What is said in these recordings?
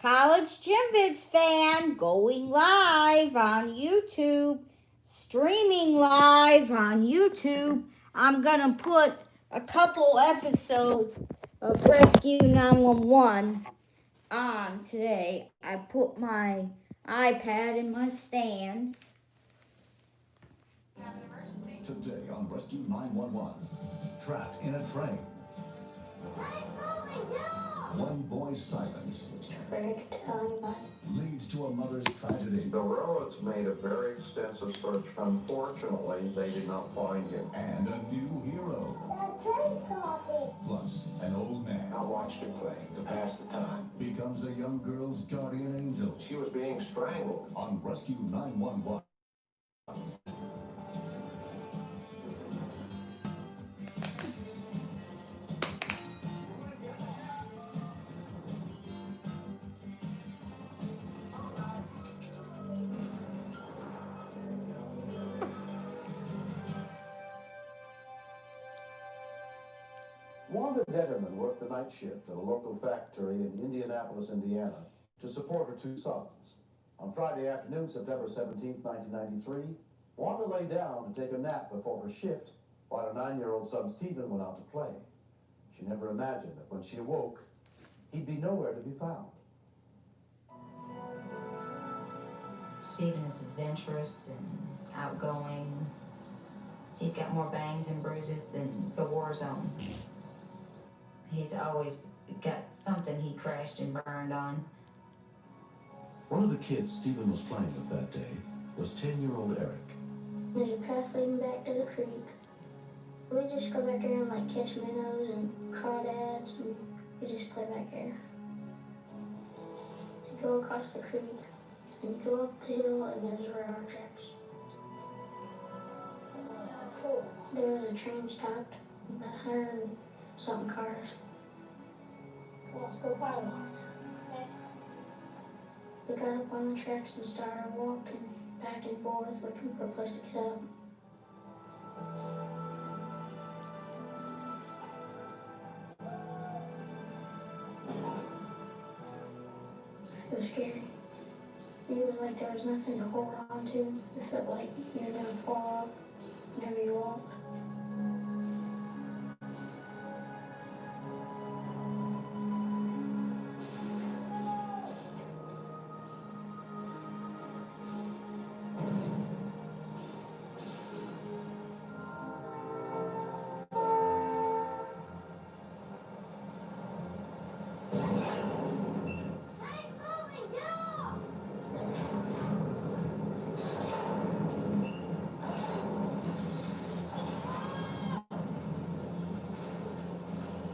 College Gym Vids fan going live on YouTube, streaming live on YouTube. I'm going to put a couple episodes of Rescue 911 on today. I put my iPad in my stand. Today on Rescue 911, trapped in a train. One boy's silence leads to a mother's tragedy. The railroads made a very extensive search. Unfortunately, they did not find him. And a new hero. Plus, an old man. I watched her play to pass the time. Becomes a young girl's guardian angel. She was being strangled. On Rescue 911. Wanda Detterman worked the night shift at a local factory in Indianapolis, Indiana, to support her two sons. On Friday afternoon, September 17, 1993, Wanda lay down to take a nap before her shift while her 9-year-old son Stephen went out to play. She never imagined that when she awoke, he'd be nowhere to be found. Stephen is adventurous and outgoing. He's got more bangs and bruises than the war zone. He's always got something he crashed and burned on. One of the kids Stephen was playing with that day was 10-year-old Eric. There's a path leading back to the creek. We just go back there and like catch minnows and crawdads, and we just play back there. You go across the creek, and you go up the hill, and there's railroad tracks. Cool. There was a train stopped, about 100 and something cars. Let's go climb on. Okay. We got up on the tracks and started walking back and forth, looking for a place to get up. It was scary. It was like there was nothing to hold on to. It felt like you were gonna fall off whenever you walked.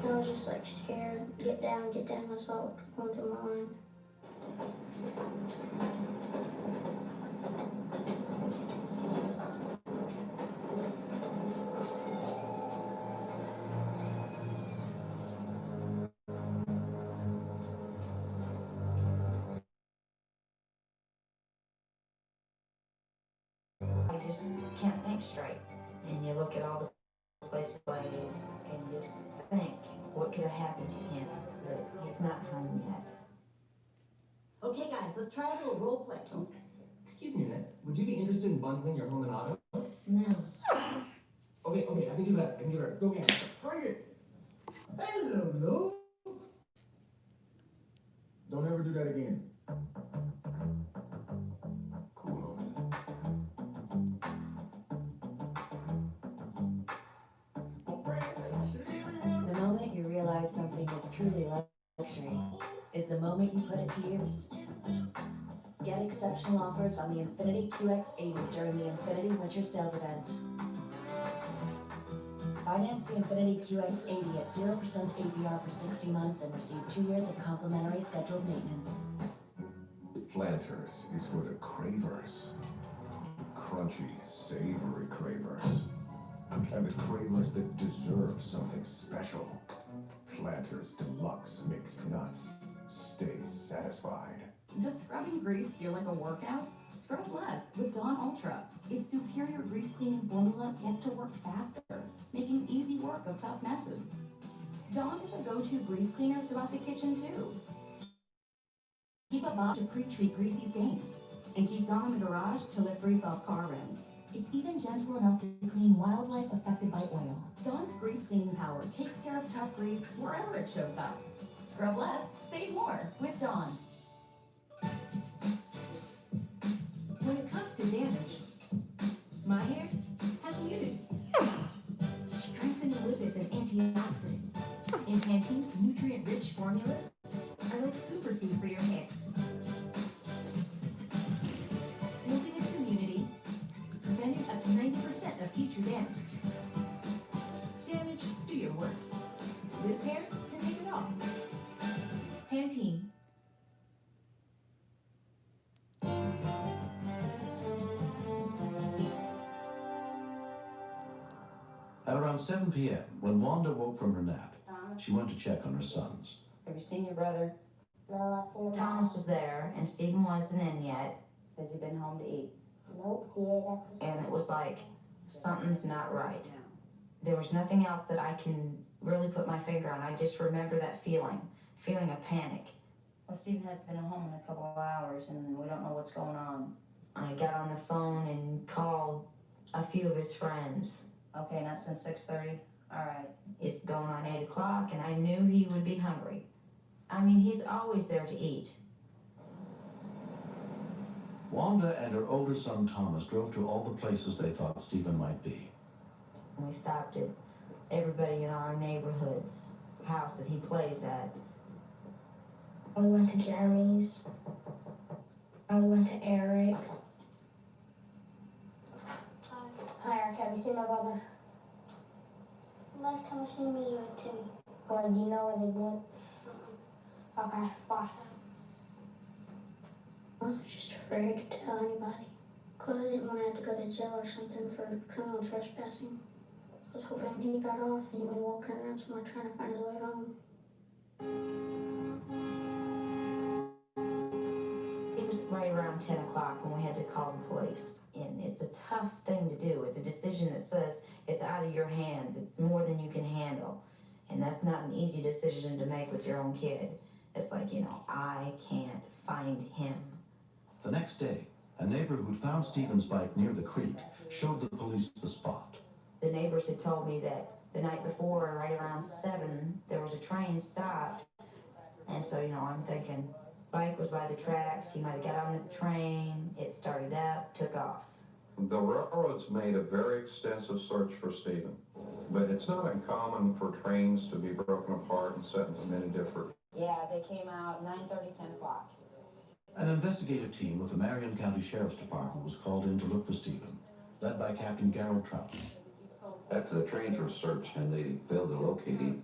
I was just like scared. Get down, that's all going through my mind. You just can't think straight. And you look at all the places and just think, what could have happened to him? But he's not home yet. Okay, guys, let's try a little role play. Oh, excuse me, miss. Would you be interested in bundling your home and auto? No. Okay, I can do that. Let's go again. Bring it. Hello. Don't ever do that again. Cool on it. The moment you realize something is truly luxury is the moment you put it to use. Get exceptional offers on the Infiniti QX80 during the Infiniti Winter Sales Event. Finance the Infiniti QX80 at 0% APR for 60 months and receive 2 years of complimentary scheduled maintenance. Planters is for the cravers. Crunchy, savory cravers. And the cravers that deserve something special. Planters Deluxe Mixed Nuts. Stay satisfied. Does scrubbing grease feel like a workout? Scrub less with Dawn Ultra. Its superior grease cleaning formula gets to work faster, making easy work of tough messes. Dawn is a go-to grease cleaner throughout the kitchen too. a box to pre-treat Greasy's gains. And keep Dawn in the garage to lift grease off car rims. It's even gentle enough to clean wildlife affected by oil. Dawn's grease cleaning power takes care of tough grease wherever it shows up. Scrub less, save more with Dawn. When it comes to damage, my hair has immunity. Strengthening lipids and antioxidants. And Pantene's nutrient-rich formulas are like superfood for your hair. Building its immunity, preventing up to 90% of future damage. Damage, do your worst. This hair can take it all. Pantene. At around 7 p.m., when Wanda woke from her nap, she went to check on her sons. Have you seen your brother? No, I seen him. Thomas was there, and Stephen wasn't in yet. Has he been home to eat? Nope, he ate after. And it was like, something's not right. There was nothing else that I can really put my finger on. I just remember that feeling of panic. Well, Stephen hasn't been home in a couple of hours, and we don't know what's going on. I got on the phone and called a few of his friends. Okay, not since 6:30? All right. It's going on 8 o'clock, and I knew he would be hungry. I mean, he's always there to eat. Wanda and her older son Thomas drove to all the places they thought Stephen might be. We stopped at everybody in our neighborhood's house that he plays at. We went to Jeremy's. And we went to Eric's. Hi, Eric. Have you seen my brother? Last time I seen me, you went to me. Or do you know where they went? Okay, bye. I was just afraid to tell anybody. Because I didn't want to have to go to jail or something for criminal trespassing. I was hoping he got off and he was walking around somewhere trying to find his way home. It was right around 10 o'clock when we had to call the police. And it's a tough thing to do. It's a decision that says it's out of your hands. It's more than you can handle. And that's not an easy decision to make with your own kid. It's like, I can't find him. The next day, a neighbor who'd found Stephen's bike near the creek showed the police the spot. The neighbors had told me that the night before, right around 7, there was a train stopped. And so, I'm thinking, bike was by the tracks, he might have got on the train, it started up, took off. The railroads made a very extensive search for Stephen, but it's not uncommon for trains to be broken apart and set into many different. Yeah, they came out 9:30, 10 o'clock. An investigative team with the Marion County Sheriff's Department was called in to look for Stephen, led by Captain Gerald Trout. After the trains were searched and they failed to locate him,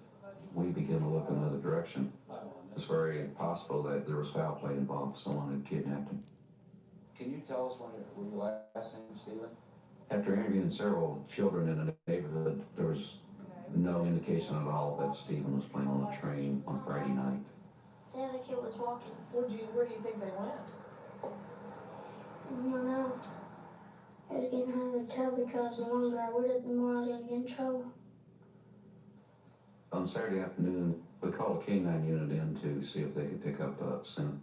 we began to look in another direction. It's very possible that there was foul play involved, someone had kidnapped him. Can you tell us when you last seen Stephen? After interviewing several children in the neighborhood, there was no indication at all that Stephen was playing on a train on Friday night. The other kid was walking. Where do you think they went? I don't know. It was getting hard to tell because the longer I waited, the more I was going to get in trouble. On Saturday afternoon, we called a K-9 unit in to see if they could pick up a scent.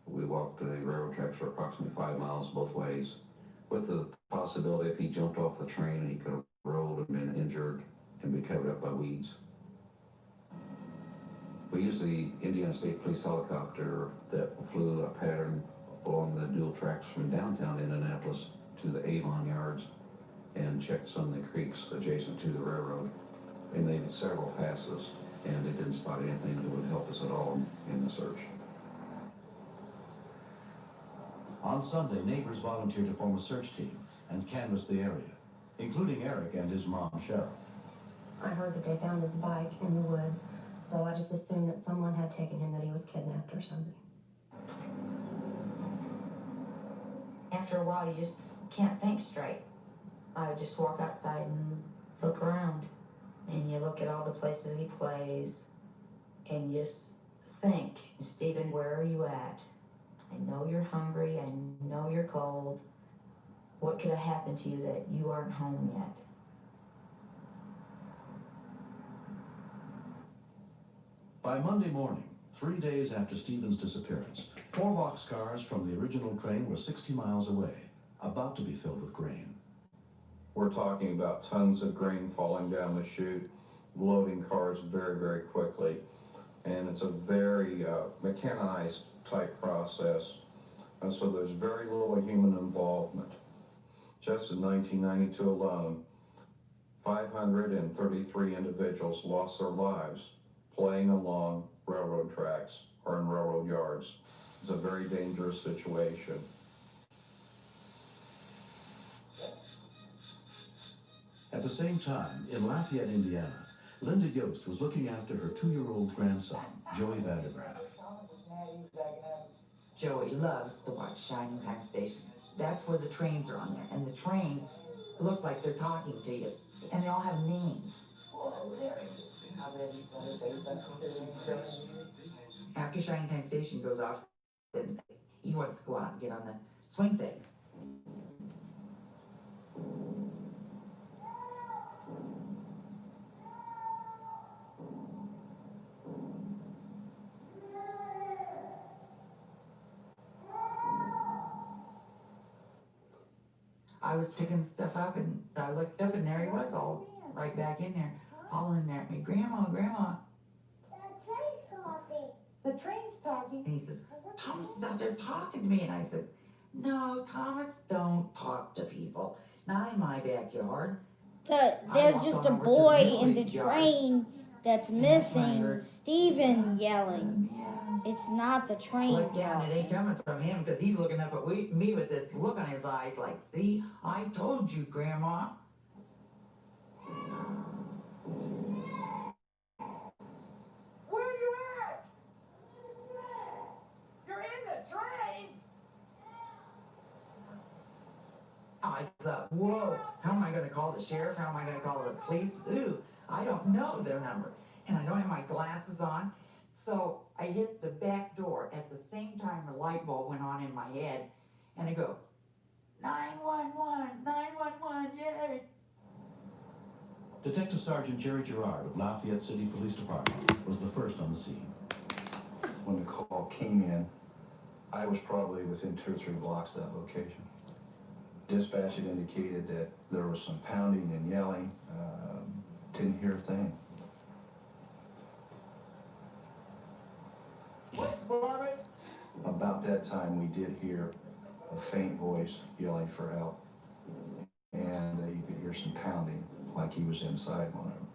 We walked the railroad tracks for approximately 5 miles both ways, with the possibility if he jumped off the train, he could have rolled and been injured and be covered up by weeds. We used the Indiana State Police helicopter that flew a pattern along the dual tracks from downtown Indianapolis to the Avon yards and checked some of the creeks adjacent to the railroad. They made several passes and they didn't spot anything that would help us at all in the search. On Sunday, neighbors volunteered to form a search team and canvass the area, including Eric and his mom, Cheryl. I heard that they found his bike in the woods, so I just assumed that someone had taken him, that he was kidnapped or something. After a while, you just can't think straight. I would just walk outside and look around. And you look at all the places he plays, and you just think, Stephen, where are you at? I know you're hungry, I know you're cold. What could have happened to you that you aren't home yet? By Monday morning, 3 days after Stephen's disappearance, 4 boxcars from the original train were 60 miles away, about to be filled with grain. We're talking about tons of grain falling down the chute, loading cars very, very quickly. And it's a very mechanized type process. And so there's very little human involvement. Just in 1992 alone, 533 individuals lost their lives playing along railroad tracks or in railroad yards. It's a very dangerous situation. At the same time, in Lafayette, Indiana, Linda Yost was looking after her 2-year-old grandson, Joey Vandergraaf. Joey loves to watch Shining Time Station. That's where the trains are on there, and the trains look like they're talking to you, and they all have names. After Shining Time Station goes off, then he wants to go out and get on the swing set. I was picking stuff up, and I looked up, and there he was, all right back in there, hollering at me, "Grandma, Grandma." The train's talking. The train's talking. And he says, "Thomas is out there talking to me." And I said, "No, Thomas, don't talk to people. Not in my backyard." There's just a boy in the train that's missing. Stephen yelling. It's not the train Look down, it ain't talking. coming from him, because he's looking up at me with this look on his eyes like, "See, I told you, Grandma." Where are you at? You're in the train. I thought, whoa, how am I going to call the sheriff? How am I going to call the police? Ooh, I don't know their number. And I don't have my glasses on. So I hit the back door at the same time a light bulb went on in my head. And I go, 911, 911, yay. Detective Sergeant Jerry Gerard of Lafayette City Police Department was the first on the scene. When the call came in, I was probably within 2 or 3 blocks of that location. Dispatch had indicated that there was some pounding and yelling. Didn't hear a thing. About that time, we did hear a faint voice yelling for help. And you could hear some pounding, like he was inside one of them.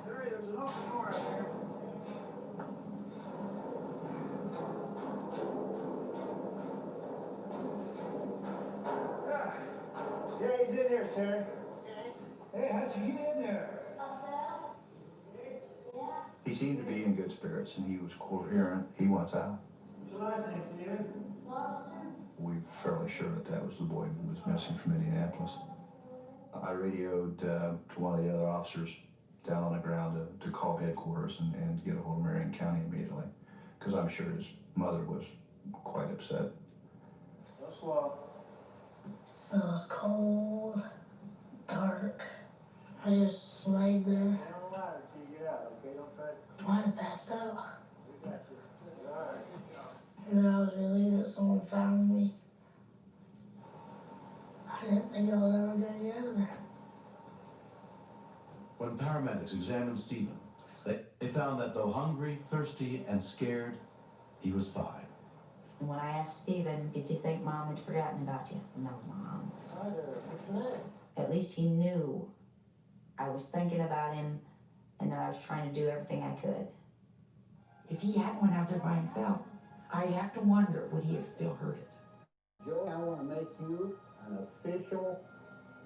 There's an open door out there. Yeah, he's in there, Terry. Hey, how'd you get in there? He seemed to be in good spirits, and he was coherent. He wants out. What's your last name, David? We're fairly sure that that was the boy who was missing from Indianapolis. I radioed to one of the other officers down on the ground to call headquarters and get a hold of Marion County immediately, because I'm sure his mother was quite upset. Go slow. It was cold, dark. I just laid there. Down the ladder till you get out, okay? Don't try to... Might have passed out. We got you. All right. And then I was relieved that someone found me. I didn't think I was ever going to get out of there. When paramedics examined Stephen, they found that though hungry, thirsty, and scared, he was fine. And when I asked Stephen, "Did you think Mom had forgotten about you?" "No, Mom." Hi there. What's your name? At least he knew I was thinking about him and that I was trying to do everything I could. If he had went out there by himself, I have to wonder, would he have still heard it? Joey, I want to make you an official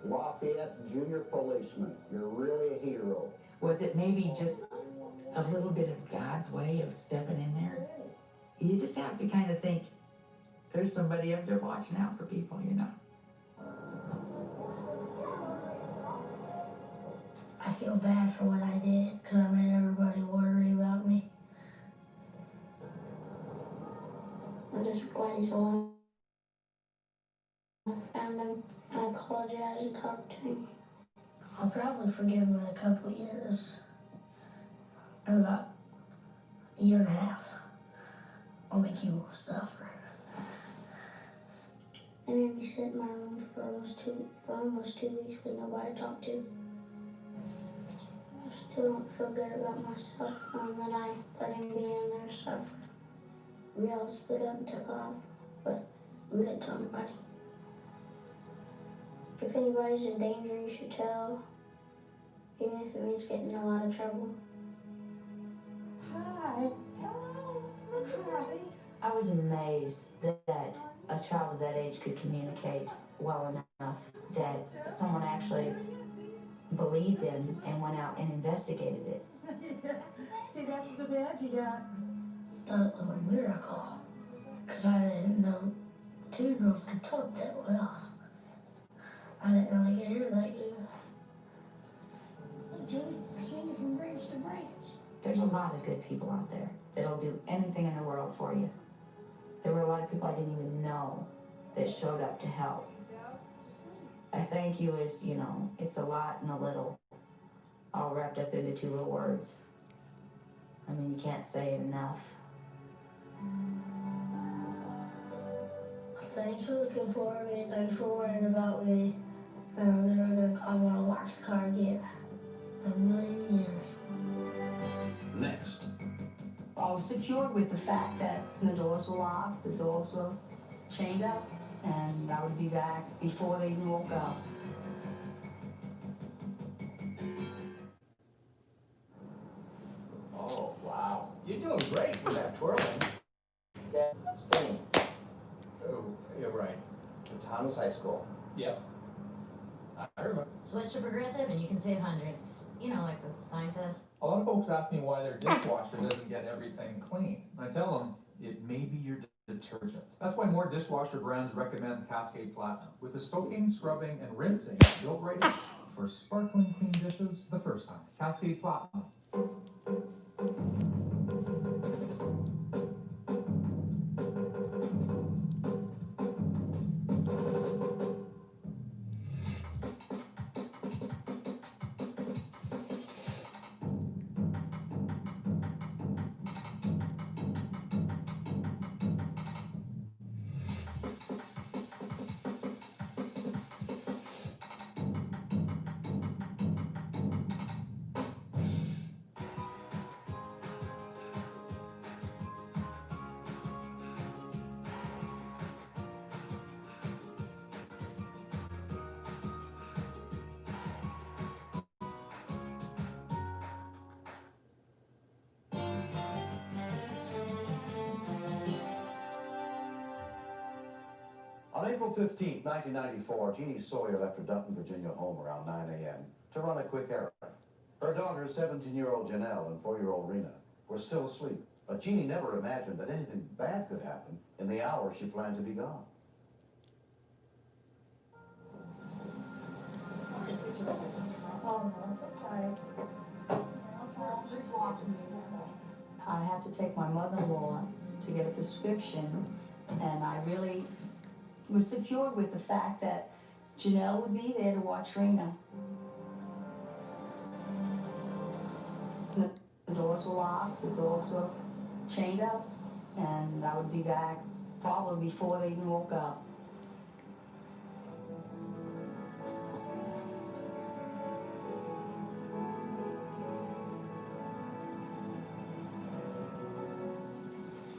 Lafayette junior policeman. You're really a hero. Was it maybe just a little bit of God's way of stepping in there? You just have to kind of think, there's somebody up there watching out for people, you know? I feel bad for what I did, because I made everybody worry about me. I'm just glad he's alive. I found him. I apologize and talked to him. I'll probably forgive him in a couple of years. In about year and a half. I'll make you suffer. They made me sit in my room for almost 2 weeks with nobody to talk to. I still don't feel good about myself knowing that I let him be in there to suffer. We all split up and took off, but we didn't tell anybody. If anybody's in danger, you should tell, even if it means getting in a lot of trouble. Hi. Hi. I was amazed that a child of that age could communicate well enough that someone actually believed in and went out and investigated it. Yeah. See, that's the badge you got. I thought it was a miracle, because I didn't know 2-year-olds could talk that well. I didn't know they could hear that good. Judy, swinging from branch to branch. There's a lot of good people out there that'll do anything in the world for you. There were a lot of people I didn't even know that showed up to help. I thank you is, you know, it's a lot and a little, all wrapped up into 2 little words. I mean, you can't say it enough. Thanks for looking for me, thanks for worrying about me. And I'm never gonna call me a boxcar again. A million years. Next. I was secured with the fact that the doors were locked, the dogs were chained up, and I would be back before they even woke up. Oh, wow. You're doing great with that twirling. That's spinning. Oh, you're right. The Thomas High School. Yep. I remember. Switch to progressive and you can save hundreds. You know, like the sign says. A lot of folks ask me why their dishwasher doesn't get everything clean. I tell them it may be your detergent. That's why more dishwasher brands recommend Cascade Platinum. With the soaking, scrubbing, and rinsing built right in for sparkling clean dishes the first time. Cascade Platinum. On April 15, 1994, Jeannie Sawyer left her Dunton, Virginia home around 9 a.m. to run a quick errand. Her daughters, 17-year-old Janelle and 4-year-old Rena, were still asleep. But Jeannie never imagined that anything bad could happen in the hour she planned to be gone. I had to take my mother-in-law to get a prescription, and I really was secured with the fact that Janelle would be there to watch Rena. The doors were locked, the dogs were chained up, and I would be back probably before they even woke up.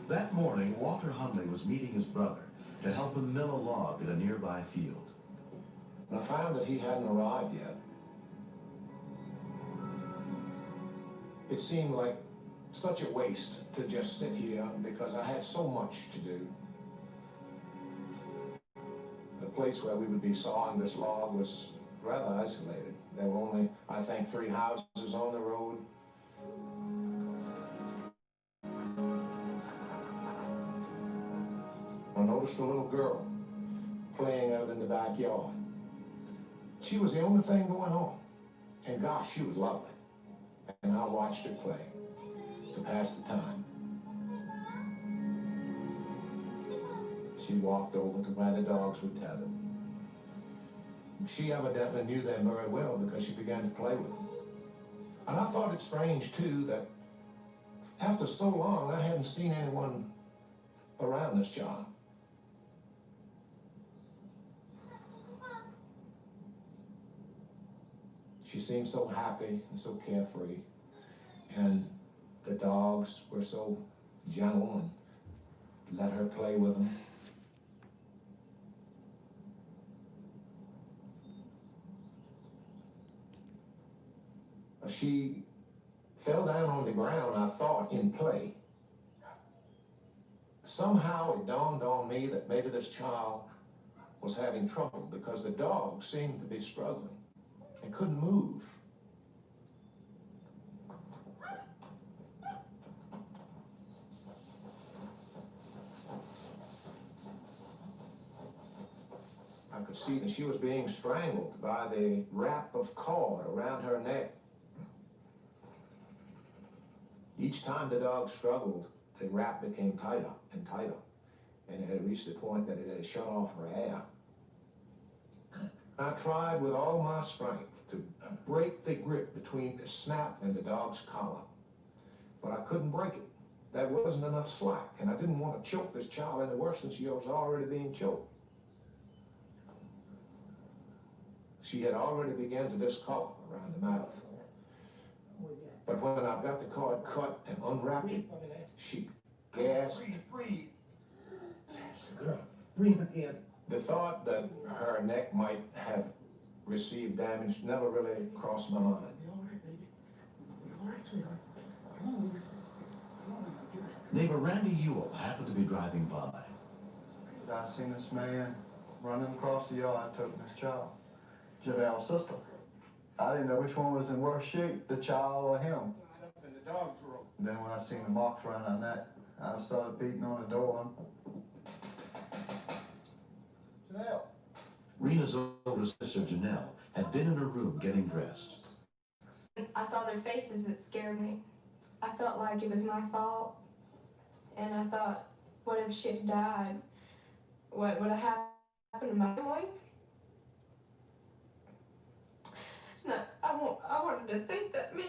That morning, Walter Hundley was meeting his brother to help him mill a log at a nearby field. I found that he hadn't arrived yet. It seemed like such a waste to just sit here because I had so much to do. The place where we would be sawing this log was rather isolated. There were only, I think, 3 houses on the road. I noticed a little girl playing out in the backyard. She was the only thing going on. And gosh, she was lovely. And I watched her play to pass the time. She walked over to where the dogs were tethered. She evidently knew them very well because she began to play with them. And I thought it strange, too, that After so long, I hadn't seen anyone around this child. She seemed so happy and so carefree, and the dogs were so gentle and let her play with them. She fell down on the ground, I thought, in play. Somehow it dawned on me that maybe this child was having trouble because the dog seemed to be struggling and couldn't move. I could see that she was being strangled by the wrap of cord around her neck. Each time the dog struggled, the wrap became tighter and tighter, and it had reached the point that it had shut off her air. I tried with all my strength to break the grip between the snap and the dog's collar, but I couldn't break it. There wasn't enough slack, and I didn't want to choke this child any worse than she was already being choked. She had already begun to discolor around the mouth. But when I got the cord cut and unwrapped it, she gasped. Breathe. That's the girl. Breathe again. The thought that her neck might have received damage never really crossed my mind. You're all right, baby. You're all right, sweetheart. Come on. Come on. Neighbor Randy Ewell happened to be driving by. I seen this man running across the yard, toting this child. Janelle's sister. I didn't know which one was in worse shape, the child or him. In the dog's room. And then when I seen the marks around her neck, I started beating on the door. Janelle. Rena's older sister Janelle had been in her room getting dressed. I saw their faces, it scared me. I felt like it was my fault. And I thought, what if she had died? What would have happened to my family? No, I wanted to think that, man.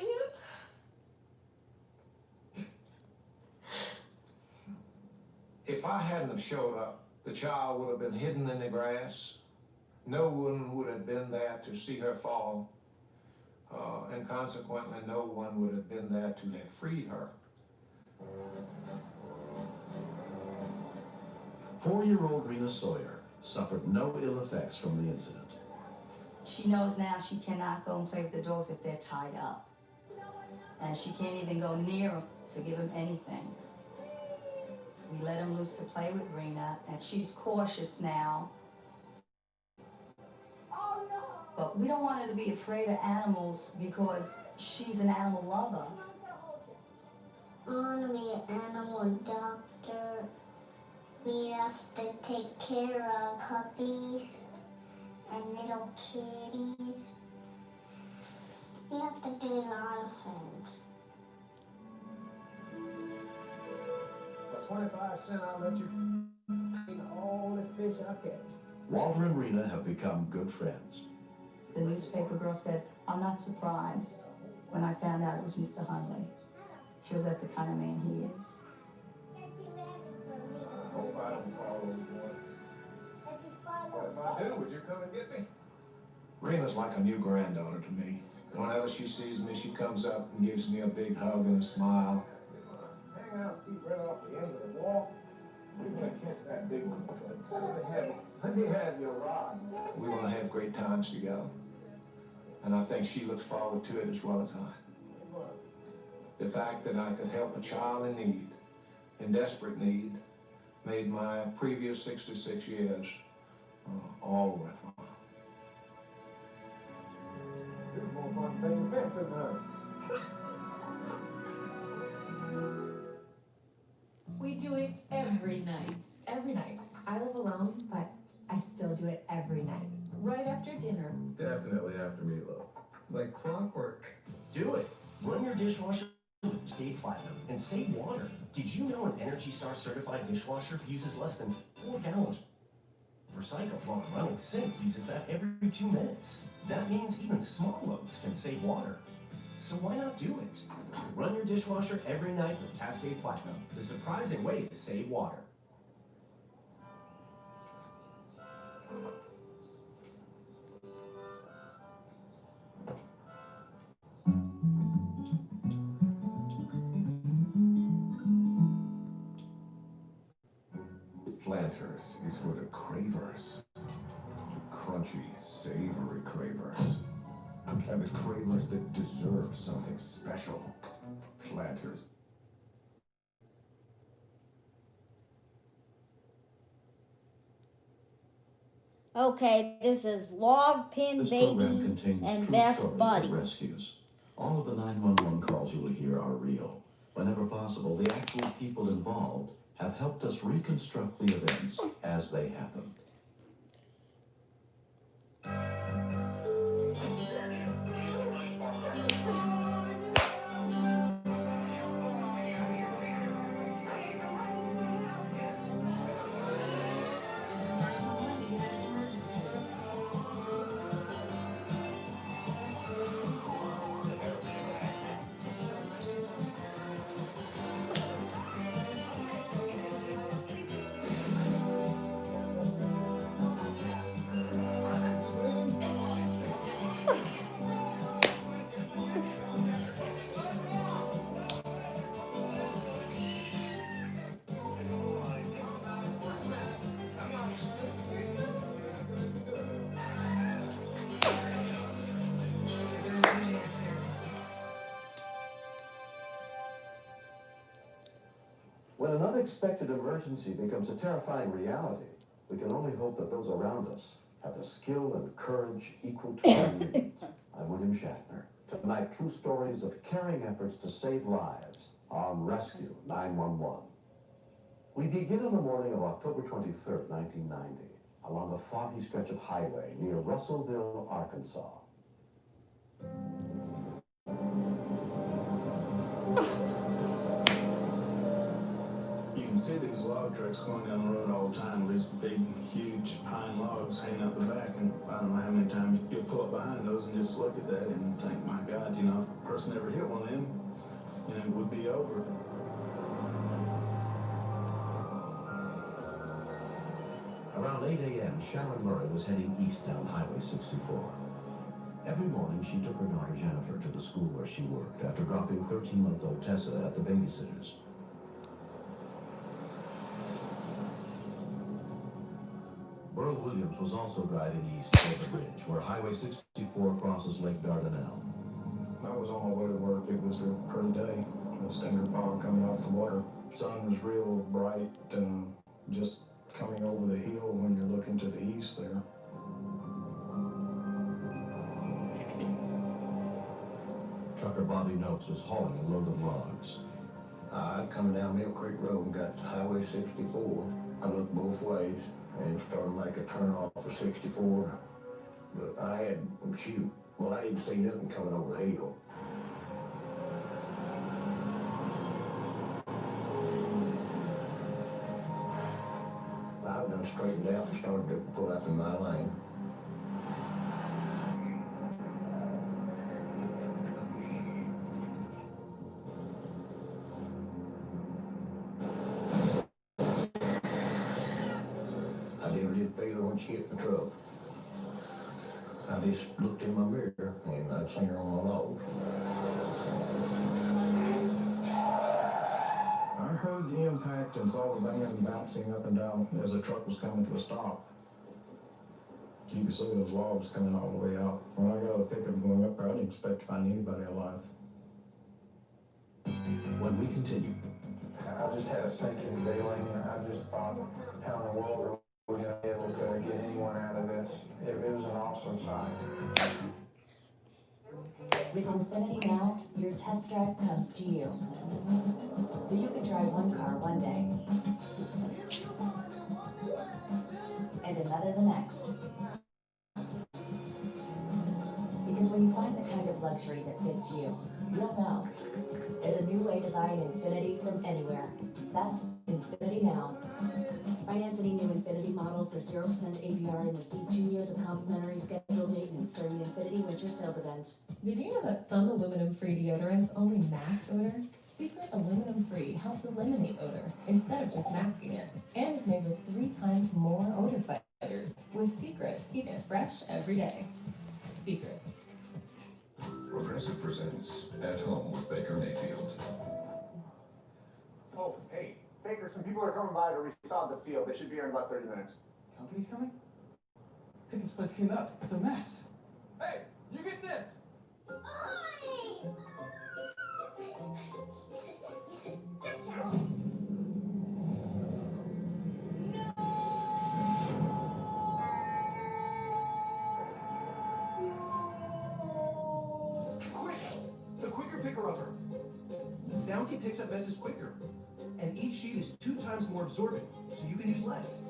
If I hadn't have showed up, the child would have been hidden in the grass. No one would have been there to see her fall. And consequently, no one would have been there to have freed her. 4-year-old Rena Sawyer suffered no ill effects from the incident. She knows now she cannot go and play with the dogs if they're tied up. And she can't even go near them to give them anything. We let them loose to play with Rena, and she's cautious now. But we don't want her to be afraid of animals because she's an animal lover. I want to be an animal doctor. We have to take care of puppies and little kitties. We have to do a lot of things. For 25 cents, I'll let you clean all the fish I catch. Walter and Rena have become good friends. The newspaper girl said, I'm not surprised when I found out it was Mr. Hundley. She was, that's the kind of man he is. I hope I don't fall overboard. But if I do, would you come and get me? Rena's like a new granddaughter to me. Whenever she sees me, she comes up and gives me a big hug and a smile. Hang out and keep right off the end of the wall. We're gonna catch that big one. Let me have your rod. We want to have great times together. And I think she looks forward to it as well as I. The fact that I could help a child in need, in desperate need, made my previous 66 years all worthwhile. This is more fun playing fence, isn't it? We do it every night. Every night. I live alone, but I still do it every night. Right after dinner. Definitely after meatloaf. Like clockwork. Do it. Run your dishwasher with Stay Platinum and save water. Did you know an Energy Star certified dishwasher uses less than 4 gallons per cycle, while a running sink uses that every 2 minutes? That means even small loads can save water. So why not do it? Run your dishwasher every night with Cascade Platinum, the surprising way to save water. Planters is for the cravers. The crunchy, savory cravers. And the cravers that deserve something special. Planters. Okay, this is Log Pin This program Baby contains and true Best stories Buddy. of rescues. All of the 911 calls you will hear are real. Whenever possible, the actual people involved have helped us reconstruct the events as they happened. When an unexpected emergency becomes a terrifying reality, we can only hope that those around us have the skill and courage equal to our needs. I'm William Shatner. Tonight, true stories of caring efforts to save lives on Rescue 911. We begin on the morning of October 23rd, 1990, along a foggy stretch of highway near Russellville, Arkansas. You can see these log trucks going down the road all the time, these big, huge pine logs hanging out the back, and I don't know how many times you'll pull up behind those and just look at that and think, my God, you know, if a person ever hit one of them, you know, it would be over. Around 8 a.m., Sharon Murray was heading east down Highway 64. Every morning, she took her daughter Jennifer to the school where she worked after dropping 13-month-old Tessa at the babysitter's. Burl Williams was also driving east toward the bridge, where Highway 64 crosses Lake Dardanelle. I was on my way to work. It was a pretty day. The standard fog coming off the water. Sun was real bright, just coming over the hill when you're looking to the east there. Trucker Bobby Noakes was hauling a load of logs. Coming down Mill Creek Road and got to Highway 64. I looked both ways and started to make a turn off of 64. But I had, I didn't see nothing coming over the hill. I done straightened out and started to pull up in my lane. I never did feel her when she hit the truck. I just looked in my mirror and I'd seen her on my log. I heard the impact and saw the van bouncing up and down as the truck was coming to a stop. You could see those logs coming all the way out. When I got a pickup going up there, I didn't expect to find anybody alive. When we continue, I just had a sinking feeling. I just thought, how in the world are we going to be able to get anyone out of this? It was an awesome sight. With Infinity Now, your test drive comes to you. So you can drive one car one day and another the next. Because when you find the kind of luxury that fits you, you'll know. There's a new way to buy an Infinity from anywhere. That's Infinity Now. Finance any new Infinity model for 0% APR and receive 2 years of complimentary scheduled scheduled maintenance during the Infinity Winter Sales event. Did you know that some aluminum-free deodorants only mask odor? Secret aluminum-free helps eliminate odor instead of just masking it, and is made with 3 times more odor fighters. With Secret, keep it fresh every day. Secret. Progressive presents At Home with Baker Mayfield. Oh, hey, Baker, some people are coming by to resod the field. They should be here in about 30 minutes. Company's coming? Get this place cleaned up. It's a mess. Hey, you get this! Quick! The quicker picker-upper. Bounty picks up messes quicker. And each sheet is 2 times more absorbent, so you can use less.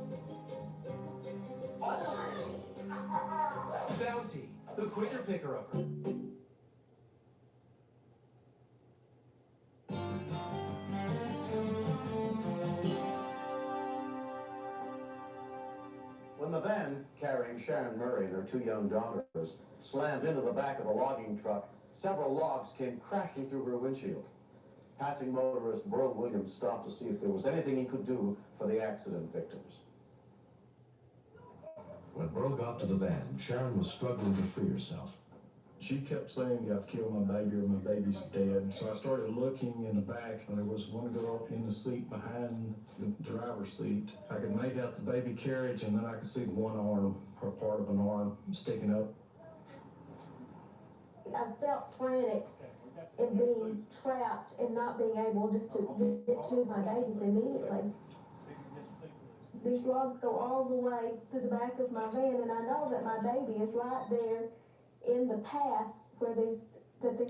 Bounty, the quicker picker-upper. When the van carrying Sharon Murray and her 2 young daughters slammed into the back of the logging truck, several logs came crashing through her windshield. Passing motorist Burl Williams stopped to see if there was anything he could do for the accident victims. When Burl got to the van, Sharon was struggling to free herself. She kept saying, I've killed my baby or my baby's dead. So I started looking in the back, and there was one girl in the seat behind the driver's seat. I could make out the baby carriage, and then I could see the one arm, or part of an arm, sticking up. I felt frantic in being trapped and not being able just to get to my babies immediately. These logs go all the way to the back of my van, and I know that my baby is right there in the path where these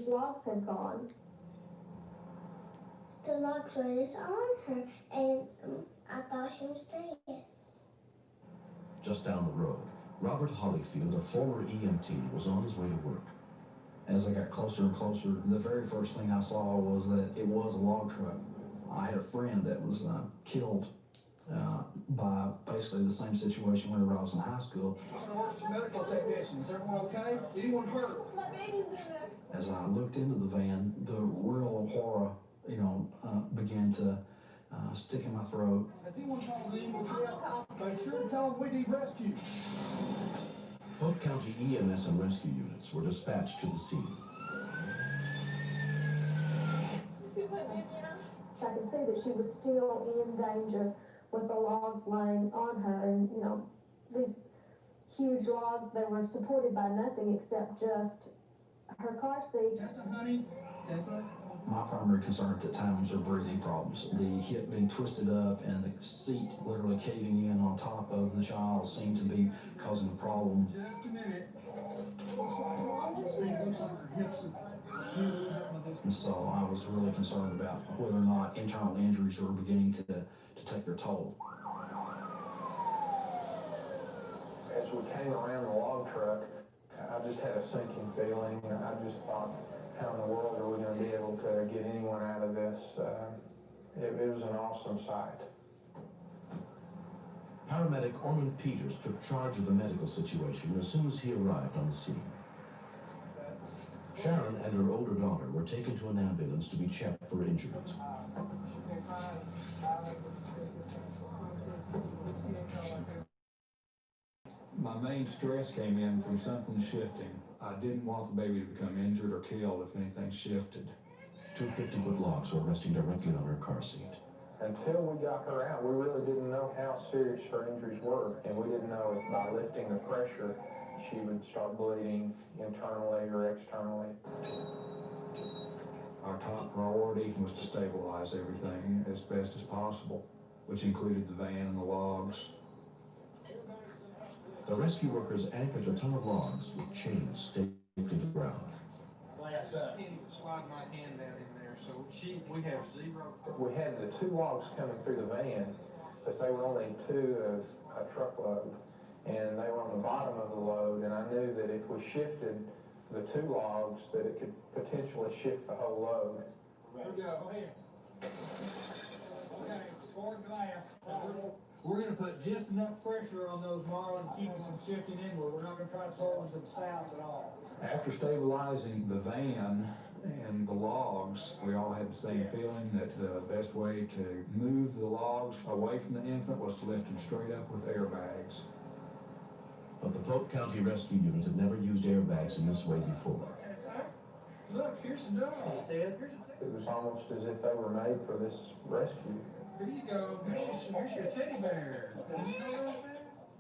logs have gone. The logs were just on her, and I thought she was dead. Just down the road, Robert Hollyfield, a former EMT, was on his way to work. As I got closer and closer, the very first thing I saw was that it was a log truck. I had a friend that was killed by basically the same situation whenever I was in high school. Medical technicians, everyone okay? Anyone hurt? My baby's in there. As I looked into the van, the real horror, began to stick in my throat. Has anyone called in with yet? They sure tell them we need rescue. Polk County EMS and rescue units were dispatched to the scene. I could see that she was still in danger with the logs laying on her, and these huge logs, they were supported by nothing except just her car seat. Tessa, honey. Tessa. My primary concern at the time was her breathing problems. The hip being twisted up and the seat literally caving in on top of the child seemed to be causing a problem. Just a minute. Looks like her hips And so I was really concerned about whether or not internal injuries were beginning to take their toll. As we came around the log truck, I just had a sinking feeling. I just thought, how in the world are we going to be able to get anyone out of this? It was an awesome sight. Paramedic Ormond Peters took charge of the medical situation as soon as he arrived on the scene. Sharon and her older daughter were taken to an ambulance to be checked for injuries. My main stress came in from something shifting. I didn't want the baby to become injured or killed if anything shifted. 2 50-foot logs were resting directly on her car seat. Until we got her out, we really didn't know how serious her injuries were, and we didn't know if by lifting the pressure, she would start bleeding internally or externally. Our top priority was to stabilize everything as best as possible, which included the van and the logs. The rescue workers anchored a ton of logs with chains staked into the ground. I can't even slide my hand down in there, so we have zero. We had the 2 logs coming through the van, but they were only 2 of a truckload, and they were on the bottom of the load, and I knew that if we shifted the 2 logs, that it could potentially shift the whole load. Here we go, go ahead. Okay, forward glass. We're going to put just enough pressure on those marlin to keep them from shifting inward. We're not going to try to pull them to the south at all. After stabilizing the van and the logs, we all had the same feeling that the best way to move the logs away from the infant was to lift them straight up with airbags. But the Polk County Rescue Unit had never used airbags in this way before. Look, here's the dog. You see it? It was almost as if they were made for this rescue. Here you go. Here's your teddy bear.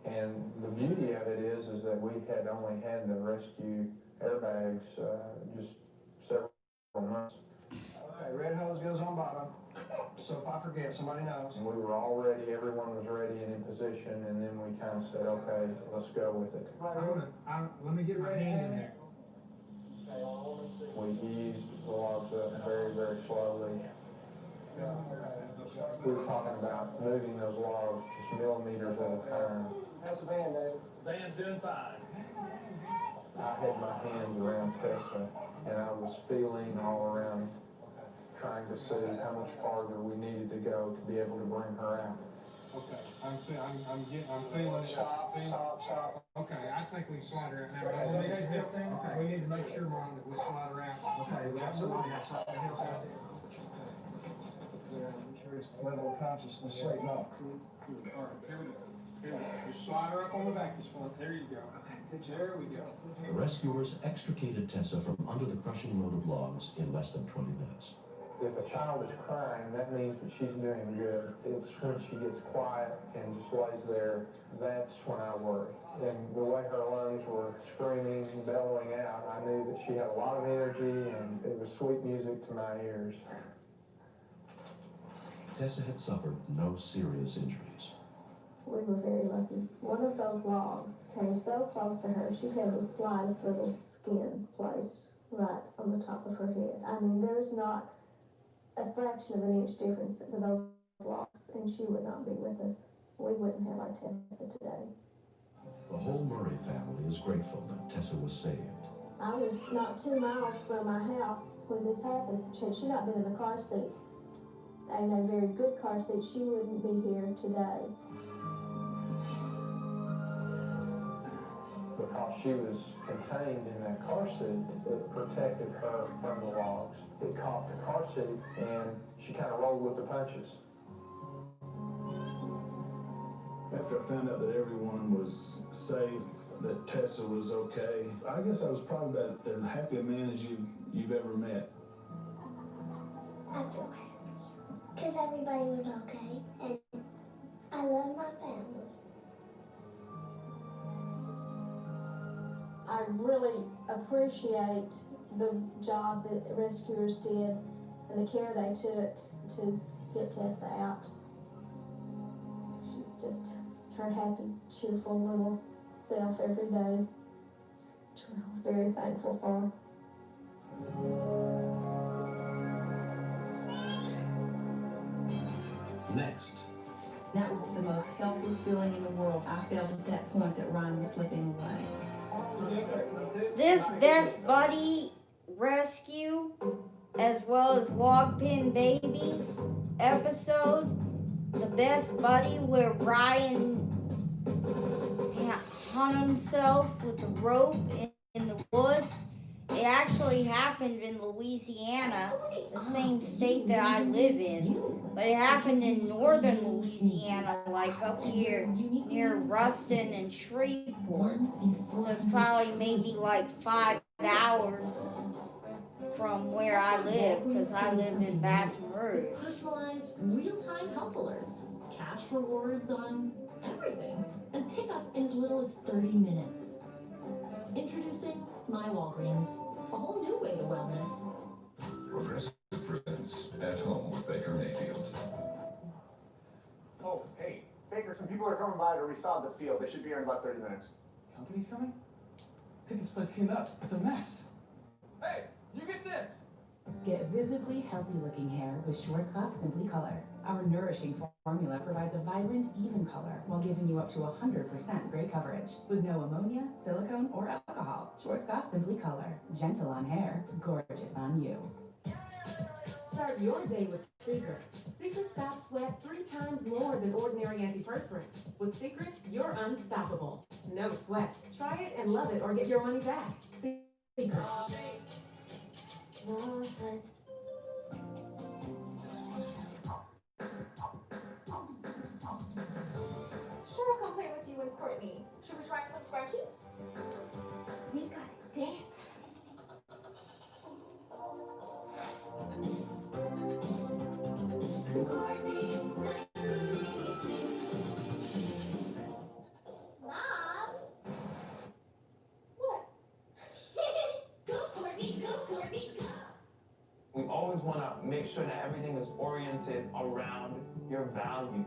And the beauty of it is that we had only had the rescue airbags just several months. Okay, red hose goes on bottom. So if I forget, somebody knows. And we were all ready, everyone was ready and in position, and then we kind of said, okay, let's go with it. Let me get my hand in there. We eased the logs up very, very slowly. We were talking about moving those logs just millimeters at a time. How's the van, David? Van's doing fine. I had my hands around Tessa, and I was feeling all around, trying to see how much farther we needed to go to be able to bring her out. Okay, I'm feeling it. Stop. Okay, I think we can slide her out now. But when they do thing, we need to make sure, Ron, that we slide her out. Okay, we got somebody outside the help out there. Sure his level of consciousness straighten up. All right, here we go. Just slide her up on the back this one. There you go. There we go. The rescuers extricated Tessa from under the crushing load of logs in less than 20 minutes. If a child is crying, that means that she's doing good. It's when she gets quiet and just lays there, that's when I worry. And the way her lungs were screaming, bellowing out, I knew that she had a lot of energy, and it was sweet music to my ears. Tessa had suffered no serious injuries. We were very lucky. One of those logs came so close to her, she had the slightest little skin place right on the top of her head. I mean, there's not a fraction of an inch difference for those logs, and she would not be with us. We wouldn't have our Tessa today. The whole Murray family is grateful that Tessa was saved. I was not 2 miles from my house when this happened. Had she not been in a car seat, and a very good car seat, she wouldn't be here today. Because she was contained in that car seat, it protected her from the logs. It caught the car seat, and she kind of rolled with the punches. After I found out that everyone was safe, that Tessa was okay, I guess I was probably about as happy a man as you've ever met. I feel happy because everybody was okay, and I love my family. I really appreciate the job that rescuers did and the care they took to get Tessa out. She's just her happy, cheerful little self every day, which we're very thankful for. Next. That was the most helpless feeling in the world. I felt at that point that Ryan was slipping away. This Best Buddy rescue, as well as Log Pin Baby episode, the Best Buddy where Ryan hung himself with a rope in the woods, it actually happened in Louisiana, the same state that I live in, but it happened in northern Louisiana, like up here near Ruston and Shreveport. So it's probably maybe like 5 hours from where I live, because I live in Baton Rouge. Personalized, real-time help alerts, cash rewards on everything, and pickup in as little as 30 minutes. Introducing My Walgreens, a whole new way to wellness. Progressive presents At Home with Baker Mayfield. Oh, hey, Baker, some people are coming by to resod the field. They should be here in about 30 minutes. Company's coming? Pick this place cleaned up. It's a mess. Hey, you get this. Get visibly healthy looking hair with Schwarzkopf Simply Color. Our nourishing formula provides a vibrant, even color while giving you up to 100% gray coverage with no ammonia, silicone, or alcohol. Schwarzkopf Simply Color. Gentle on hair, gorgeous on you. Start your day with Secret. Secret stops sweat 3 times more than ordinary antiperspirants. With Secret, you're unstoppable. No sweat. Try it and love it or get your money back. Secret. No sweat. Sure, I'll come play with you and Courtney. Should we try some scratches? We gotta dance. Mom? What? Go, Courtney, go, Courtney, go. We always want to make sure that everything is oriented around your values,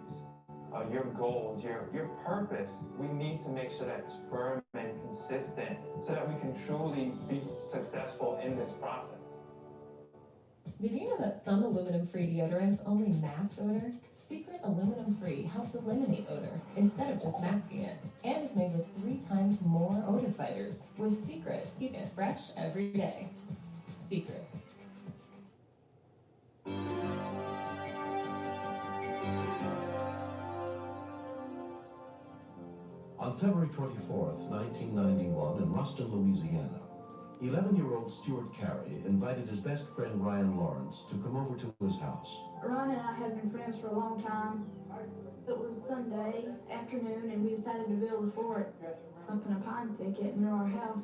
your goals, your purpose. We need to make sure that it's firm and consistent so that we can truly be successful in this process. Did you know that some aluminum-free deodorants only mask odor? Secret Aluminum-Free helps eliminate odor instead of just masking it, and is made with 3 times more odor fighters. With Secret, keep it fresh every day. Secret. On February 24th, 1991, in Ruston, Louisiana, 11-year-old Stuart Carey invited his best friend Ryan Lawrence to come over to his house. Ron and I have been friends for a long time. It was Sunday afternoon and we decided to build a fort up in a pine thicket near our house.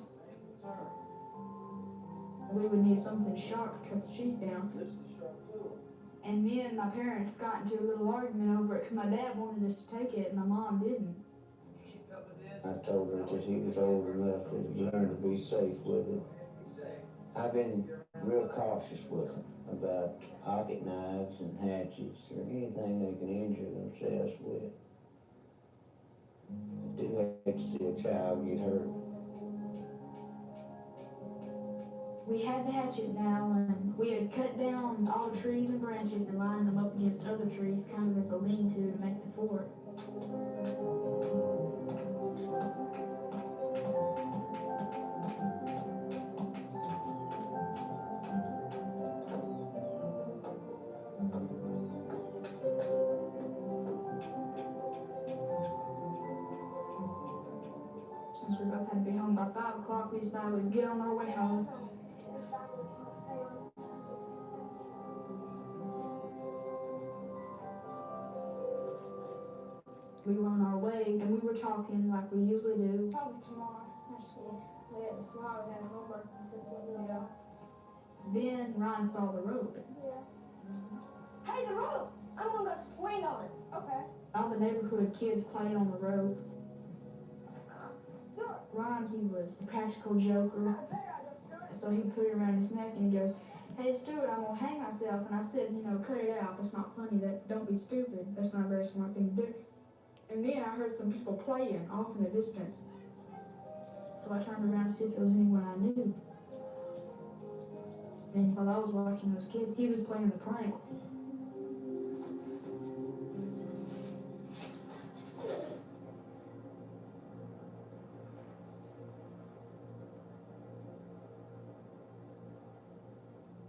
We would need something sharp to cut the trees down. And me and my parents got into a little argument over it because my dad wanted us to take it and my mom didn't. I told her that he was old enough to learn to be safe with it. I've been real cautious with them about pocket knives and hatchets or anything they can injure themselves with. I do hate to see a child get hurt. We had the hatchet now and we had cut down all the trees and branches and lined them up against other trees, kind of as a lean-to make the fort. Since we both had to be home by 5 o'clock, we decided we'd get on our way home. We were on our way and we were talking like we usually do. Probably tomorrow. Actually, we had tomorrow we had homework until yeah. Then Ryan saw the rope. Yeah. Hey, the rope! I'm gonna swing on it. Okay. All the neighborhood kids played on the rope. Ryan, he was a practical joker. So he put it around his neck and he goes, "Hey Stuart, I'm gonna hang myself." And I said, "You know, cut it out. That's not funny. Don't be stupid. That's not a very smart thing to do." And then I heard some people playing off in the distance. So I turned around to see if there was anyone I knew. And while I was watching those kids, he was playing the prank.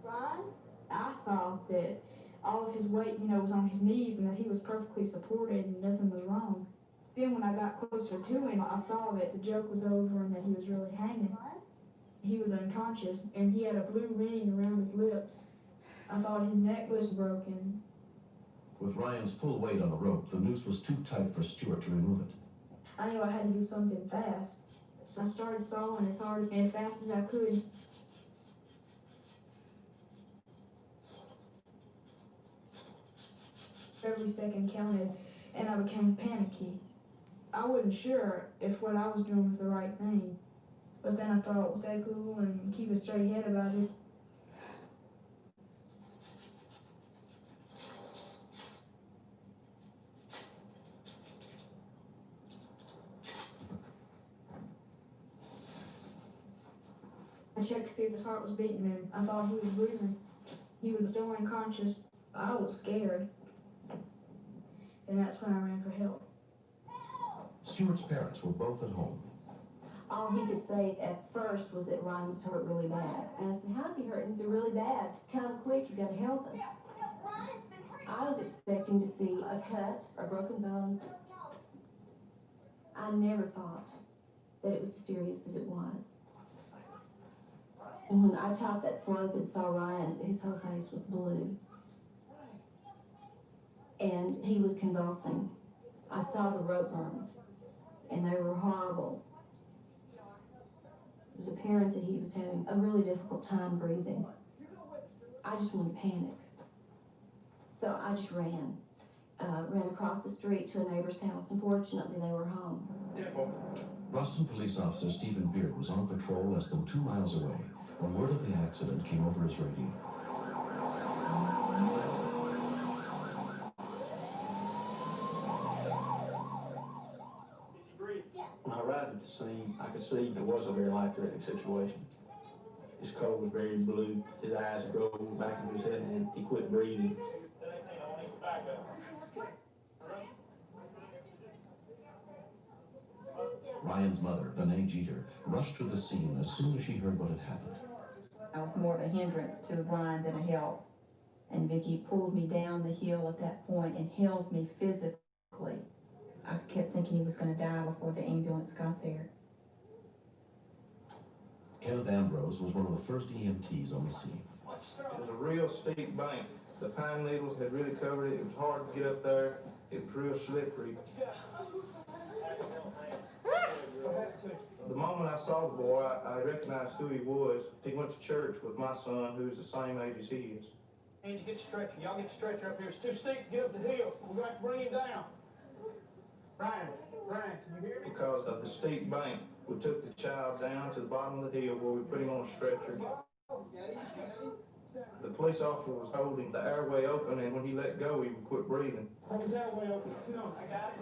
Ron? I thought that all of his weight, you know, was on his knees and that he was perfectly supported and nothing was wrong. Then when I got closer to him, I saw that the joke was over and that he was really hanging. He was unconscious and he had a blue ring around his lips. I thought his neck was broken. With Ryan's full weight on the rope, the noose was too tight for Stuart to remove it. I knew I had to do something fast. So I started sawing as hard and as fast as I could. Every second counted, and I became panicky. I wasn't sure if what I was doing was the right thing, but then I thought, stay cool and keep a straight head about it. I checked to see if his heart was beating, and I thought he was breathing. He was still unconscious. I was scared. And that's when I ran for help. Stuart's parents were both at home. All he could say at first was that Ryan was hurt really bad. And I said, how's he hurt? He said, really bad. Come quick, you gotta help us. I was expecting to see a cut or a broken bone. I never thought that it was as serious as it was. And when I topped that slope and saw Ryan, his whole face was blue. And he was convulsing. I saw the rope burns, and they were horrible. It was apparent that he was having a really difficult time breathing. I just wanted to panic. So I just ran across the street to a neighbor's house, and fortunately they were home. Ruston police officer Stephen Beard was on patrol less than 2 miles away when word of the accident came over his radio. When I arrived at the scene, I could see it was a very life-threatening situation. His coat was very blue, his eyes had rolled back into his head, and he quit breathing. Ryan's mother, Vinay Jeter, rushed to the scene as soon as she heard what had happened. I was more of a hindrance to Ryan than a help. And Vicky pulled me down the hill at that point and held me physically. I kept thinking he was going to die before the ambulance got there. Kenneth Ambrose was one of the first EMTs on the scene. It was a real steep bank. The pine needles had really covered it. It was hard to get up there. It was real slippery. The moment I saw the boy, I recognized who he was. He went to church with my son, who's the same age as he is. And you get the stretcher. Y'all get the stretcher up here. It's too steep to get up the hill. We're going to bring him down. Brian, can you hear me? Because of the steep bank, we took the child down to the bottom of the hill where we put him on a stretcher. The police officer was holding the airway open, and when he let go, he would quit breathing. Hold the airway open. Come on, I got it.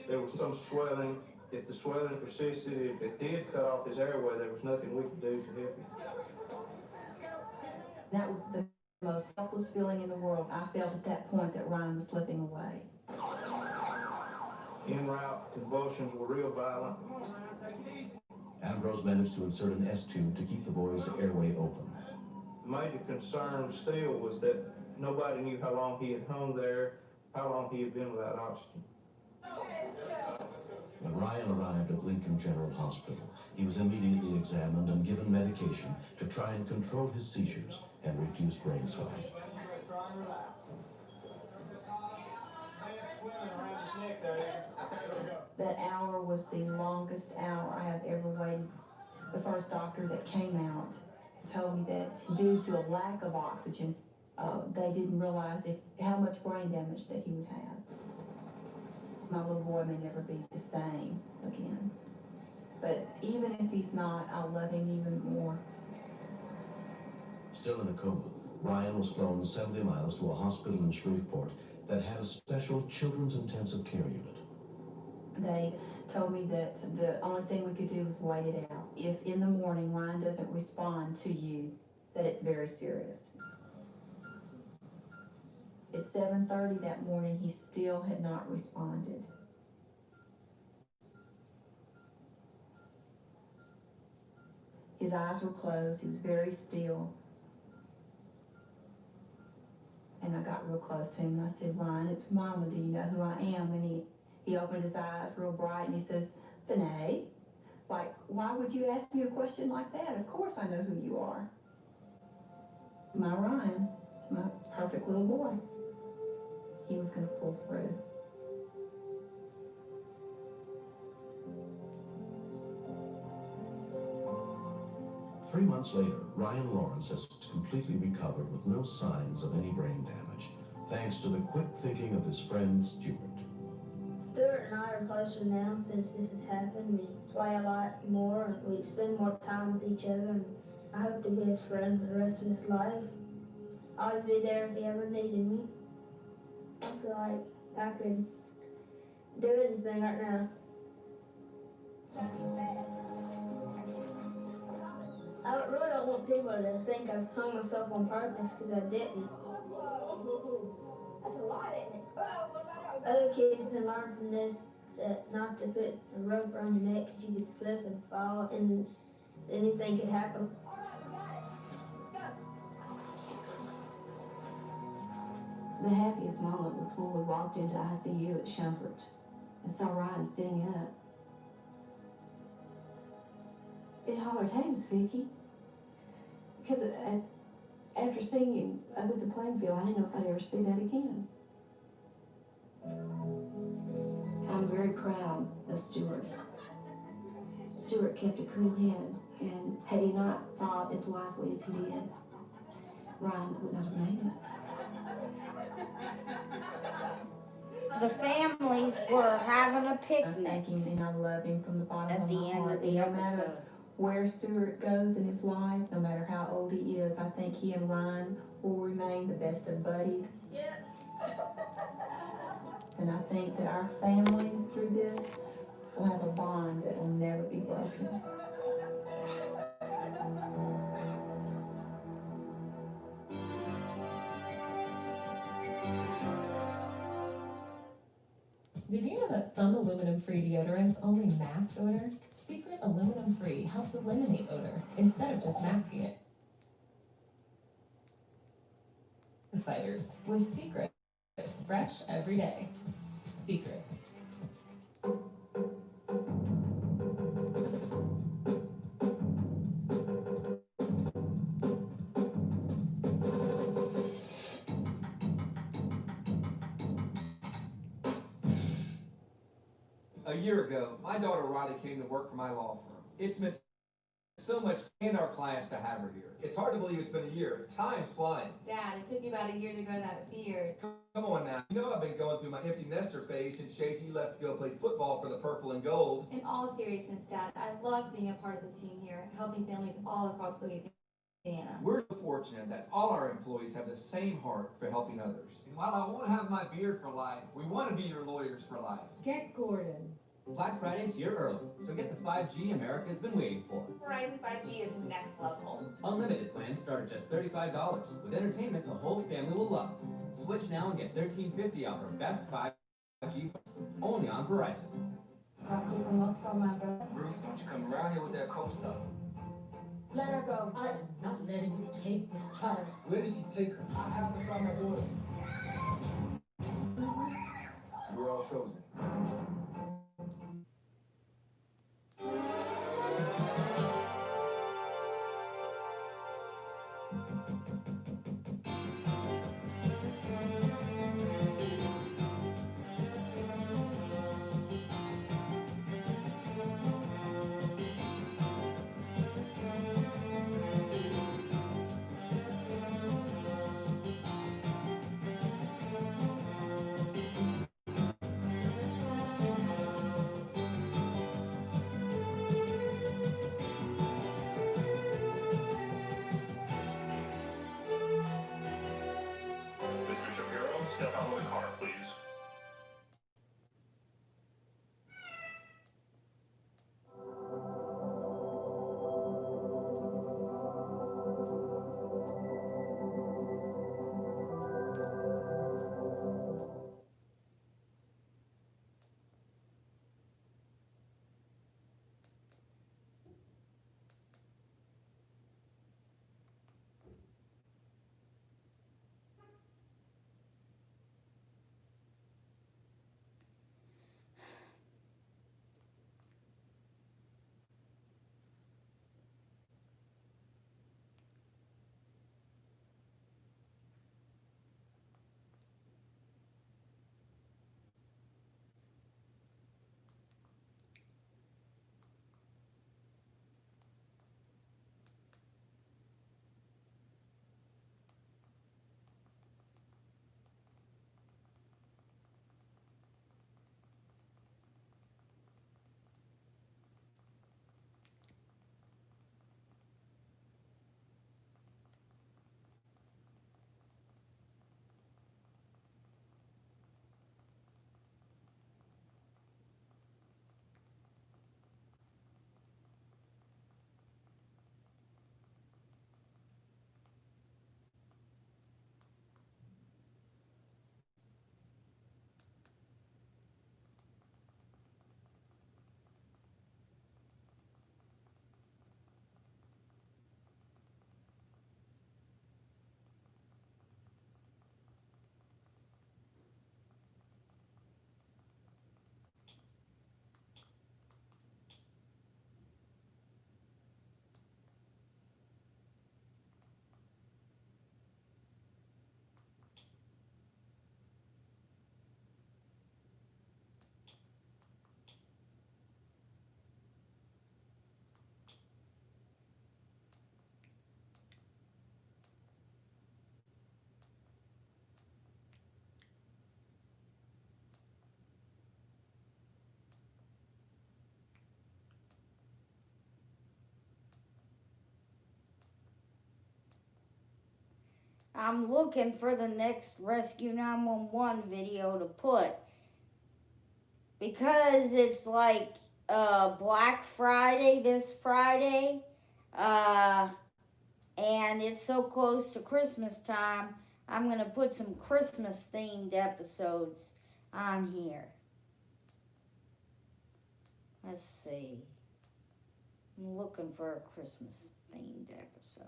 There was some swelling. If the swelling persisted, if it did cut off his airway, there was nothing we could do to help him. That was the most helpless feeling in the world. I felt at that point that Ryan was slipping away. En route, convulsions were real violent. Ambrose managed to insert an S-tube to keep the boy's airway open. The major concern still was that nobody knew how long he had hung there, how long he had been without oxygen. When Ryan arrived at Lincoln General Hospital, he was immediately examined and given medication to try and control his seizures and reduce brain swelling. That hour was the longest hour I have ever waited. The first doctor that came out told me that due to a lack of oxygen, they didn't realize how much brain damage that he would have. My little boy may never be the same again. But even if he's not, I'll love him even more. Still in a coma, Ryan was flown 70 miles to a hospital in Shreveport that had a special children's intensive care unit. They told me that the only thing we could do was wait it out. If in the morning Ryan doesn't respond to you, that it's very serious. At 7:30 that morning, he still had not responded. His eyes were closed. He was very still. And I got real close to him and I said, Ryan, it's Mama. Do you know who I am? And he opened his eyes real bright and he says, Vinay, like, why would you ask me a question like that? Of course I know who you are. My Ryan, my perfect little boy. He was going to pull through. Three months later, Ryan Lawrence has completely recovered with no signs of any brain damage, thanks to the quick thinking of his friend Stuart. Stuart and I are closer now since this has happened. We play a lot more and we spend more time with each other, and I hope to be his friend for the rest of his life. I'll always be there if he ever needed me. I feel like I could do anything right now. I really don't want people to think I've hung myself on purpose, because I didn't. That's a lot, isn't it? Other kids can learn from this that not to put a rope around your neck because you could slip and fall and anything could happen. The happiest moment was when we walked into ICU at Shumford and saw Ryan sitting up. It hollered, "Hey, Miss Vicky," because after seeing him up at the playing field, I didn't know if I'd ever see that again. I'm very proud of Stuart. Stuart kept a cool head, and had he not thought as wisely as he did, Ryan would not have made it. The families were having a I picnic thank him and I love him from the bottom at of the my end heart. of the And no matter episode. where Stuart goes in his life, no matter how old he is, I think he and Ryan will remain the best of buddies. And I think that our families through this will have a bond that will never be broken. Did you know that some aluminum-free deodorants only mask odor? Secret Aluminum-Free helps eliminate odor instead of just masking it. The Fighters with Secret. Fresh every day. Secret. A year ago, my daughter Riley came to work for my law firm. It's meant so much and our clients to have her here. It's hard to believe it's been a year. Time's flying. Dad, it took you about a year to grow that beard. Come on now. You know I've been going through my empty nester phase since JT left to go play football for the Purple and Gold. In all seriousness, Dad, I love being a part of the team here, helping families all across Louisiana. We're so fortunate that all our employees have the same heart for helping others. And while I won't have my beard for life, we want to be your lawyers for life. Get Gordon. Black Friday's here early, so get the 5G America's been waiting for. Verizon 5G is next level. Unlimited plans start at just $35, with entertainment the whole family will love. Switch now and get $13.50 off our best 5G only on Verizon. Ruth, don't you come around here with that cold stuff. let her go. I am not letting you take this child. Where did she take her? I have to find my daughter. We're all chosen. I'm looking for the next Rescue 911 video to put because it's like Black Friday this Friday, and it's so close to Christmas time. I'm gonna put some Christmas themed episodes on here. Let's see. I'm looking for a Christmas themed episode.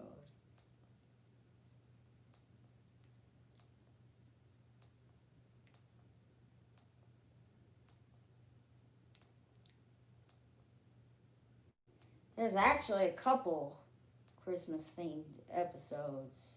There's actually a couple Christmas themed episodes.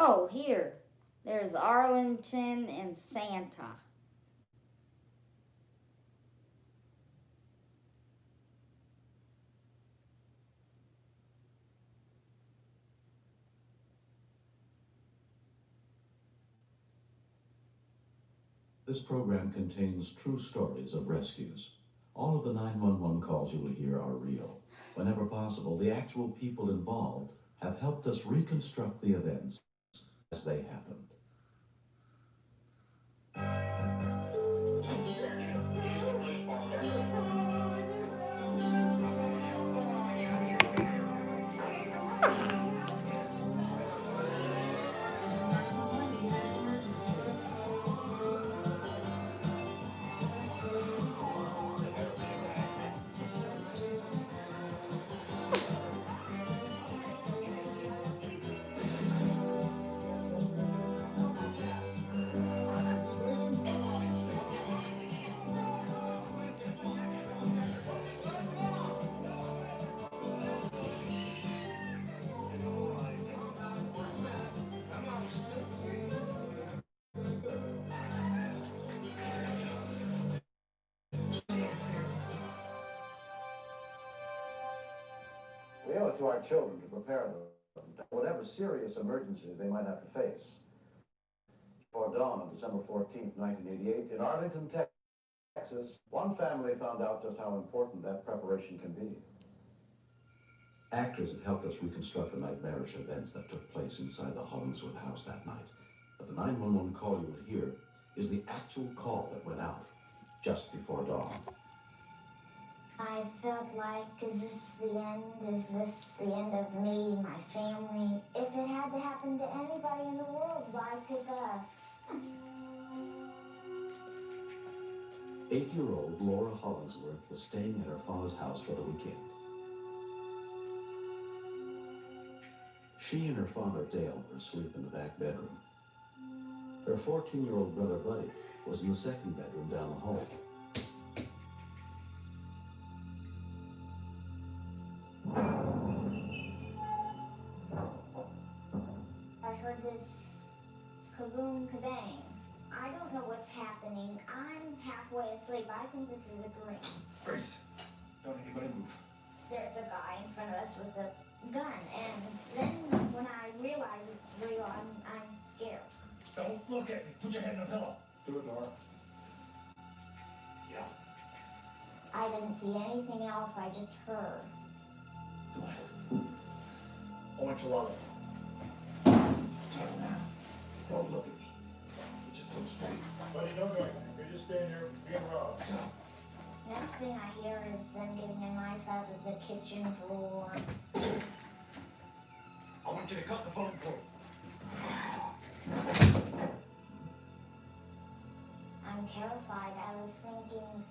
Oh, here. There's Arlington and Santa. This program contains true stories of rescues. All of the 911 calls you will hear are real. Whenever possible, the actual people involved have helped us reconstruct the events as they happened. We owe it to our children to prepare them for whatever serious emergencies they might have to face. Before dawn on December 14th, 1988, in Arlington, Texas, one family found out just how important that preparation can be. Actors have helped us reconstruct the nightmarish events that took place inside the Hollingsworth house that night. But the 911 call you will hear is the actual call that went out just before dawn. I felt like, is this the end? Is this the end of me, my family? If it had to happen to anybody in the world, why pick us? 8-year-old Laura Hollingsworth was staying at her father's house for the weekend. She and her father, Dale, were asleep in the back bedroom. Her 14-year-old brother, Buddy, was in the second bedroom down the hall. I heard this kaboom kabang. I don't know what's happening. I'm halfway asleep. I think this is a dream. Grace, don't anybody move. There's a guy in front of us with a gun, and then when I realize it's real, I'm scared. Don't look at me. Put your head in a pillow. Through the door. Yeah. I didn't see anything else. I just heard. Go ahead. I want your wallet. Don't look at me. You just look straight. Buddy, don't do anything. You're just standing there being robbed. Next thing I hear is them getting a knife out of the kitchen drawer. I want you to cut the phone cord. I'm terrified. I was thinking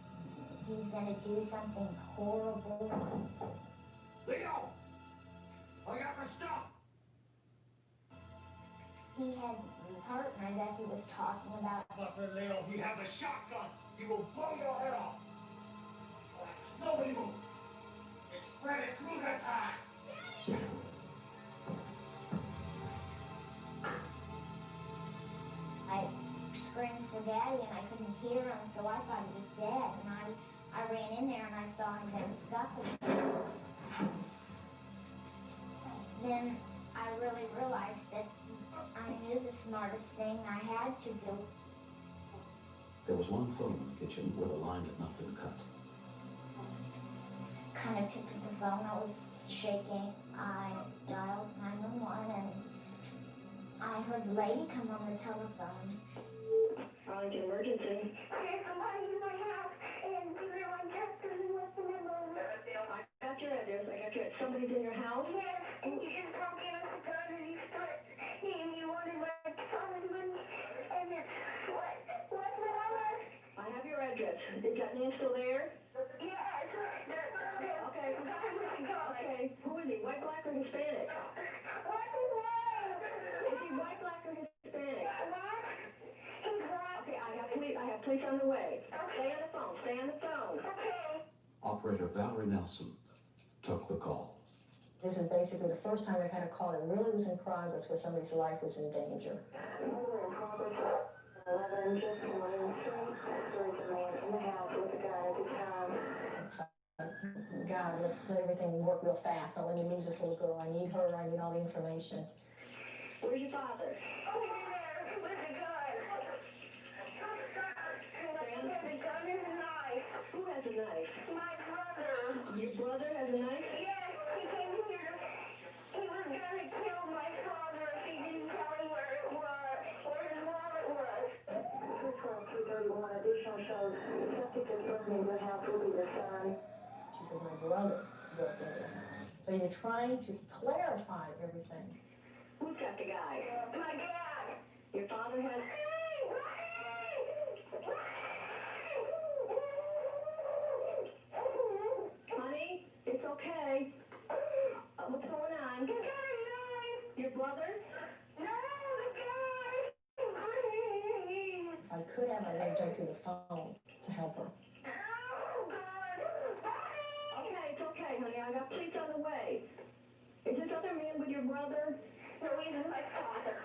he's gonna do something horrible. Leo! I got my stuff! He had a partner that he was talking about. Fucker, Leo, he has a shotgun. He will blow your head off. Nobody move. It's Freddy Krueger time. I screamed for Daddy and I couldn't hear him, so I thought he was dead. And I ran in there and I saw him in scuffle. Then I really realized that I knew the smartest thing I had to do. There was one phone in the kitchen where the line had not been cut. Kind of picked up the phone. I was shaking. I dialed 911 and I heard the lady come on the telephone. Arlington emergency. There's somebody in my house and everyone just doesn't want to know. I got your address. Somebody's in your house? Yes, and he just broke in with a gun and he started, and he wanted my son's money and it's what was? I have your address. Is that man still there? Yes. Okay. Okay. Who is he? White, black, or Hispanic? What is that? Is he white, black, or Hispanic? What? He's what? Okay, I have police on the way. Stay on the phone. Okay. Operator Valerie Nelson took the call. This is basically the first time we've had a call that really was in progress where somebody's life was in danger. 11, just in William Street. There's a man in the house with a gun at the time. God, let everything work real fast. Don't let me lose this little girl. I need her. I need all the information. Where's your father? Over there with a gun. He has a gun and a knife. Who has a knife? My brother. Your brother has a knife? Yes, he came here. He was gonna kill my father if he didn't tell him where it was, where his wallet was. 212-231 additional shows. Septic is burning. Your house will be the son. She said, my brother broke into the house. So you're trying to clarify everything. Who's got the guy? My dad. Your father has... Honey, it's okay. What's going on? The guy. Your brother? No, the guy. If I could have, I'd jump through the phone to help her. Okay, it's okay, honey. I got police on the way. Is this other man with your brother? No, he's my father.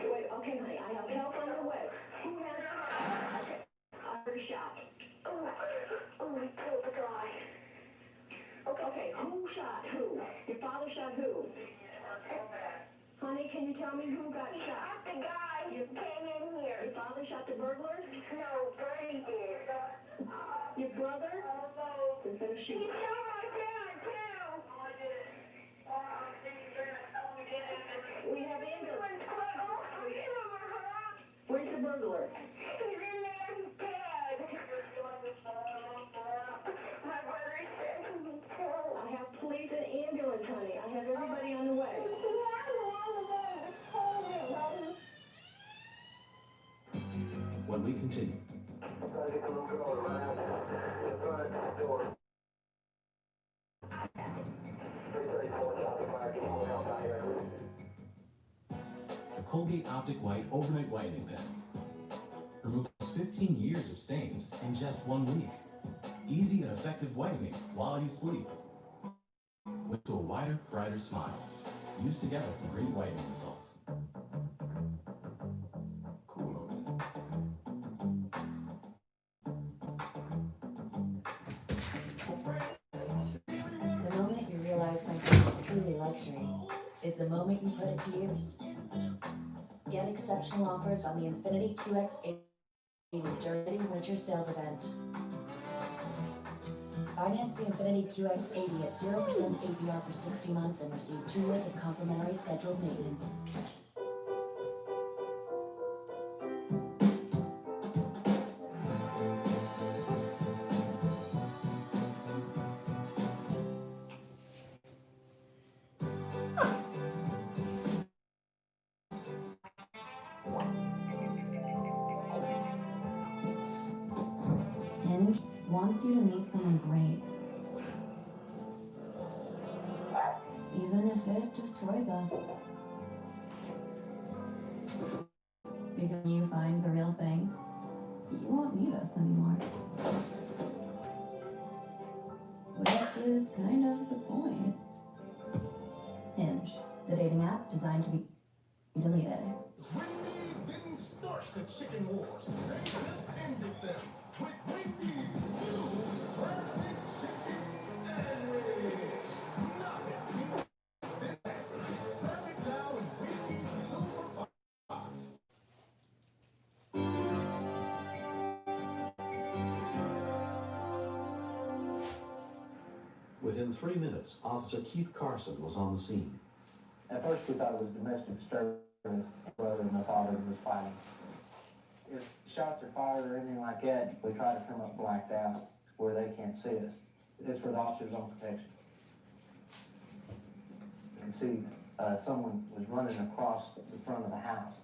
Wait, okay, honey. I have help on the way. Who has... Okay. I heard a shot. Oh, he killed the guy. Okay, who shot who? Your father shot who? Honey, can you tell me who got shot? The guy who came in here. Your father shot the burglar? No, Bernie did. Your brother? There's been a He shooting. shot my dad, too. We have ambulance. Where's the burglar? He's in there, he's dead. My brother said he was killed. I have police and ambulance, honey. I have everybody on the way. When we continue, The Colgate Optic White Overnight Whitening Pen removes 15 years of stains in just 1 week. Easy and effective whitening while you sleep. With a wider, brighter smile. Used together for great whitening results. cool on The moment you realize something is truly luxury is the moment you put it to use. Get exceptional offers on the Infinity QX80 during the winter sales event. Finance the Infinity QX80 at 0% APR for 60 months and receive 2 years of complimentary scheduled maintenance. wants you to meet someone great. Even if it destroys us. Because when you find the real thing, you won't need us anymore. Which is kind of the point. Hinge, the dating app designed to be deleted. Wendy's didn't start the chicken wars. They just ended them. With Wendy's new classic chicken sandwich. Nothing beats this. Perfect now in Wendy's 2 for $5. Within 3 minutes, Officer Keith Carson was on the scene. At first we thought it was domestic disturbance. Brother and my father was fighting. If shots are fired or anything like that, we try to come up blacked out where they can't see us. It's for the officer's own protection. You can see someone was running across the front of the house.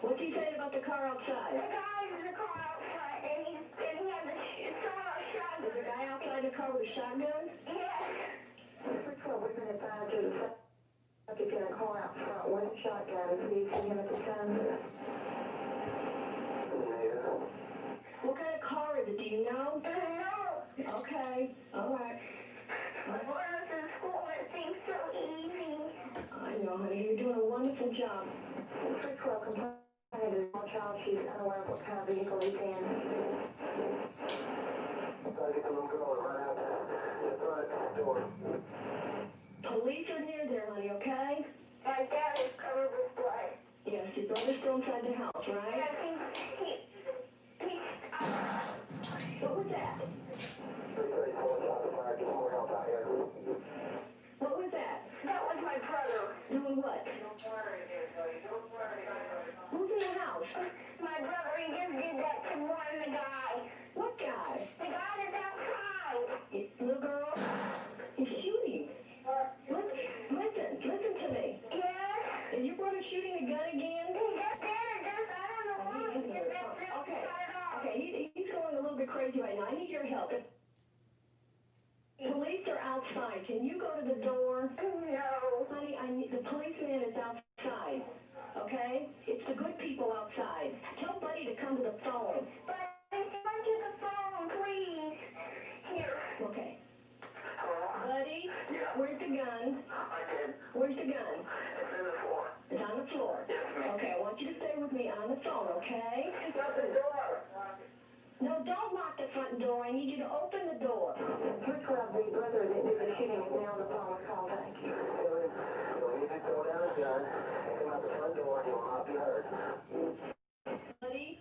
What's he saying about the car outside? The guy in the car outside, and he had a shotgun. There's a guy outside the car with a shotgun? Yes. First of all, we've been advised to the subject in a car out front with a shotgun. Do you see him at the time? What kind of car is it? Do you know? No. Okay. All right. My brother's in school, it seems so easy. I know, honey. You're doing a wonderful job. 312 complained to the child. She's unaware of what kind of vehicle he's in. Try to get the little girl to run out the front door. Police are near there, honey, okay? My dad is covered with blood. Yes, your brother's still inside the house, right? Yes, What was that? What was that? That was my brother. Doing what? Who's in the house? My brother, he just did that to one the guy. What guy? The guy that's outside. Little girl? He's shooting. Listen to me. Yes? Is your brother shooting a gun again? I don't know why. Okay, he's going a little bit crazy right now. I need your help. Police are outside. Can you go to the door? No. Honey, the policeman is outside. Okay? It's the good people outside. Tell Buddy to come to the phone. Buddy, come to the phone, please. Here. Okay. Buddy? Yeah. Where's the gun? I did. Where's the gun? It's in the floor. It's on the floor. Yes, ma'am. Okay, I want you to stay with me on the phone, okay? Shut the door. No, don't lock the front door. I need you to open the door. 312, the brother that did the shooting is now on the phone with call back. You'll need to throw down his gun and come out the front door. He will not be hurt. Buddy,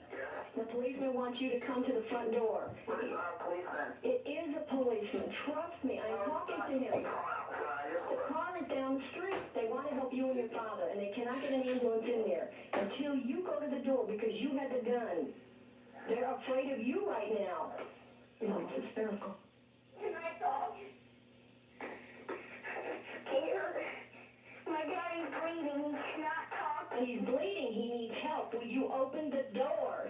the policeman wants you to come to the front door. What is our policeman? It is a policeman. Trust me, I'm talking to him. The car is down the street. They want to help you and your father, and they cannot get an ambulance in there until you go to the door because you had the gun. They're afraid of you right now. It's hysterical. And I thought, scared. My daddy's bleeding. He's not talking. He's bleeding. He needs help. Will you open the door?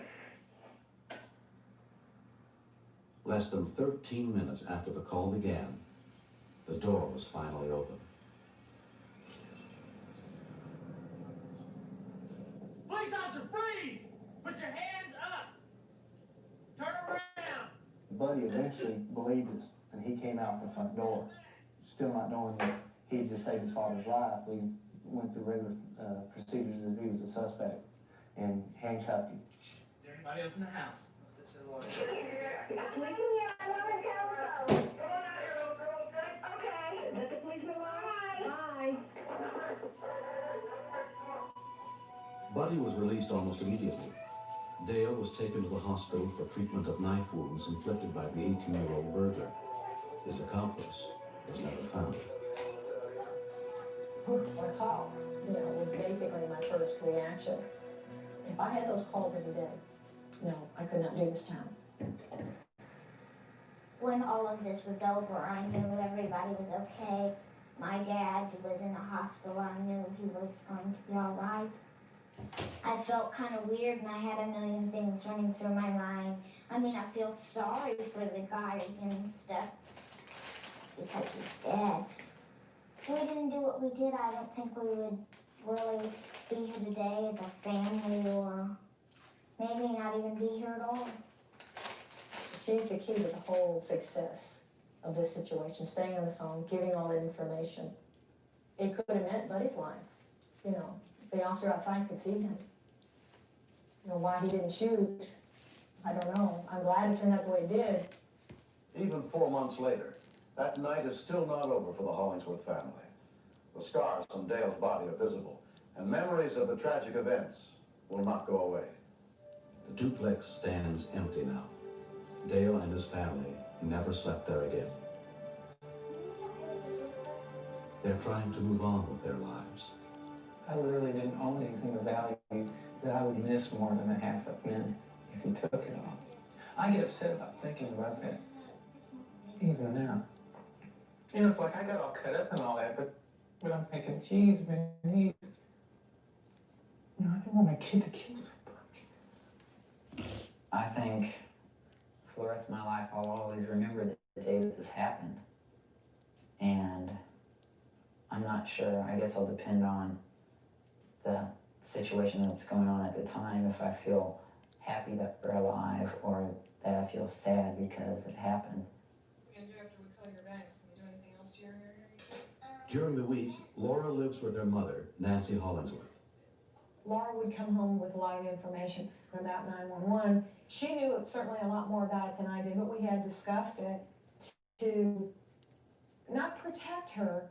Less than 13 minutes after the call began, the door was finally open. Police officer, freeze! Put your hands up! Turn around! Buddy eventually believed us, and he came out the front door. Still not knowing that he had just saved his father's life, we went through regular procedures as if he was a suspect and handcuffed him. Is there anybody else in the house? Let the policeman lie. Bye. Buddy was released almost immediately. Dale was taken to the hospital for treatment of knife wounds inflicted by the 18-year-old burglar. His accomplice was never found. What a call. You know, was basically my first reaction. If I had those calls every day, no, I could not do this town. When all of this was over, I knew everybody was okay. My dad was in the hospital. I knew he was going to be all right. I felt kind of weird and I had a million things running through my mind. I mean, I feel sorry for the guy and stuff because he's dead. If we didn't do what we did, I don't think we would really be here today as a family, or maybe not even be here at all. She's the key to the whole success of this situation, staying on the phone, giving all that information. It could have meant Buddy's life. You know, the officer outside could see him. You know, why he didn't shoot, I don't know. I'm glad it turned out the way it did. Even 4 months later, that night is still not over for the Hollingsworth family. The scars on Dale's body are visible, and memories of the tragic events will not go away. The duplex stands empty now. Dale and his family never slept there again. They're trying to move on with their lives. I literally didn't own anything of value that I would miss more than a half a minute if he took it all. I get upset about thinking about that even now. You know, it's like I got all cut up and all that, but I'm thinking, geez, man, you know, I didn't want my kid to kill somebody. I think for the rest of my life, I'll always remember the day that this happened. And I'm not sure. I guess I'll depend on the situation that's going on at the time, if I feel happy that we're alive or that I feel sad because it happened. What are we gonna do after we call your banks? Can we do anything else to your area? During the week, Laura lives with her mother, Nancy Hollingsworth. Laura would come home with a lot of information about 911. She knew certainly a lot more about it than I did, but we had discussed it to not protect her,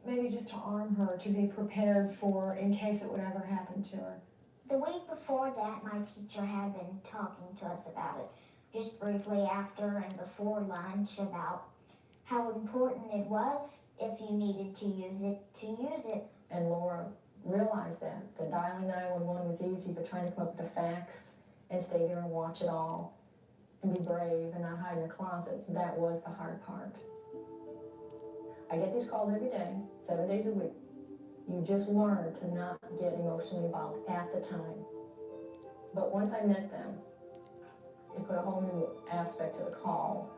maybe just to arm her, to be prepared for in case it would ever happen to her. The week before that, my teacher had been talking to us about it, just briefly after and before lunch, about how important it was if you needed to use it. And Laura realized that dialing 911 was easy, but trying to come up with the facts and stay there and watch it all and be brave and not hide in the closet, that was the hard part. I get these calls every day, 7 days a week. You just learn to not get emotionally involved at the time. But once I met them, it put a whole new aspect to the call.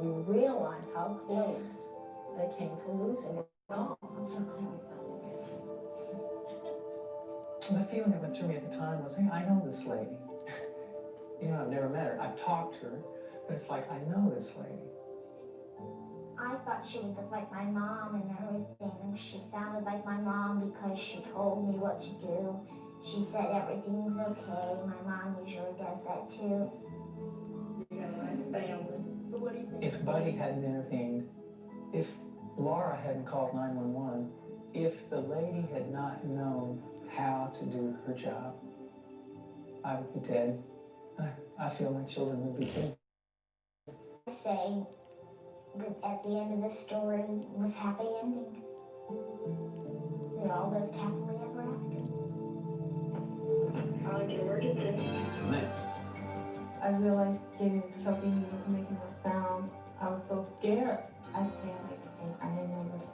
You realize how close they came to losing it all. I'm so glad. The feeling that went through me at the time was, hey, I know this lady. You know, I've never met her. I've talked to her, but it's like, I know this lady. I thought she would look like my mom and everything. She sounded like my mom because she told me what to do. She said everything's okay. My mom usually does that too. You got a nice family. But what do you think? If Buddy hadn't intervened, if Laura hadn't called 911, if the lady had not known how to do her job, I would be dead. I feel my children would be too. I say that at the end of the story was happy ending. They all lived happily ever after. Next, I realized Jimmy was choking, he wasn't making no sound. I was so scared. I panicked and I didn't know what to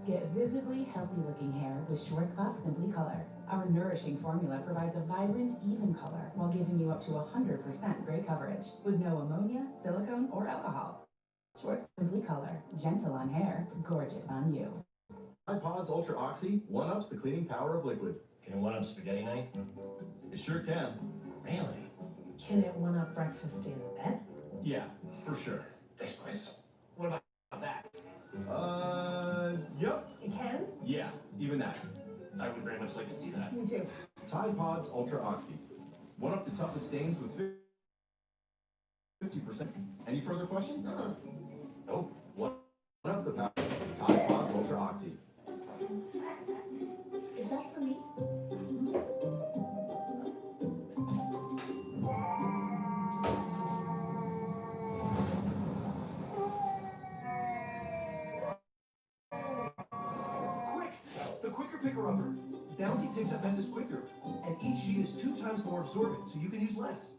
do. Get visibly healthy looking hair with Schwarzkopf Simply Color. Our nourishing formula provides a vibrant, even color while giving you up to 100% gray coverage with no ammonia, silicone, or alcohol. Schwarzkopf Simply Color. Gentle on hair, gorgeous on you. iPods Ultra Oxy one-ups the cleaning power of liquid. Can it one-up spaghetti night? It sure can. Really? Can it one-up breakfast in bed? Yeah, for sure. Thanks, boys. What about that? Yep. It can? Yeah, even that. I would very much like to see that. Me too. Tide Pods Ultra Oxy. One up the toughest stains with 50%. Any further questions? Nope. One up the power. Tide Pods Ultra Oxy. Is that for me? Quick! The quicker picker-upper. Bounty picks up messes quicker, and each sheet is 2 times more absorbent, so you can use less.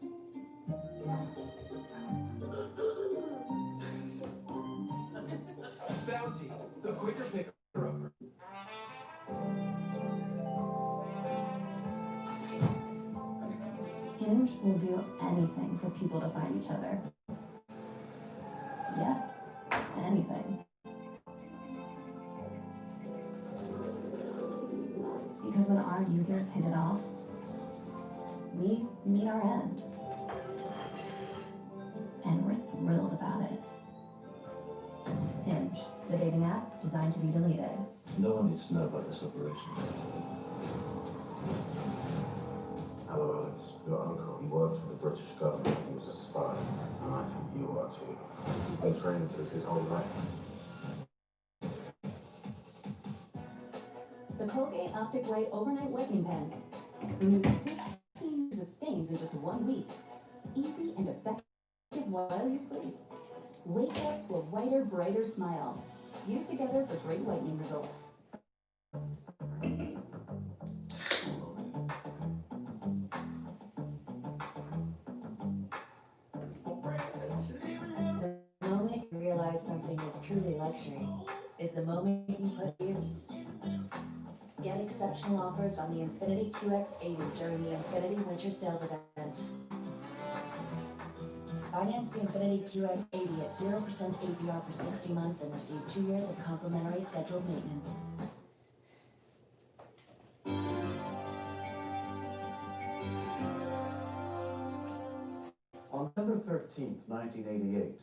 Bounty, the quicker picker-upper. Hinge will do anything for people to find each other. Yes, anything. Because when our users hit it off, we meet our end. And we're thrilled about it. Hinge, the dating app designed to be deleted. No one needs to know about this operation. Hello, Alex. Your uncle, he worked for the British government. He was a spy. And I think you are too. He's been training for this his whole life. The Colgate Optic White Overnight Whitening Pen removes 15 years of stains in just 1 week. Easy and effective while you sleep. Wake up to a whiter, brighter smile. Use together for great whitening results. The moment you realize something is truly luxury is the moment you put yours. Get exceptional offers on the Infiniti QX80 during the Infiniti Winter Sales Event. Finance the Infiniti QX80 at 0% APR for 60 months and receive 2 years of complimentary scheduled maintenance. On December 13th, 1988,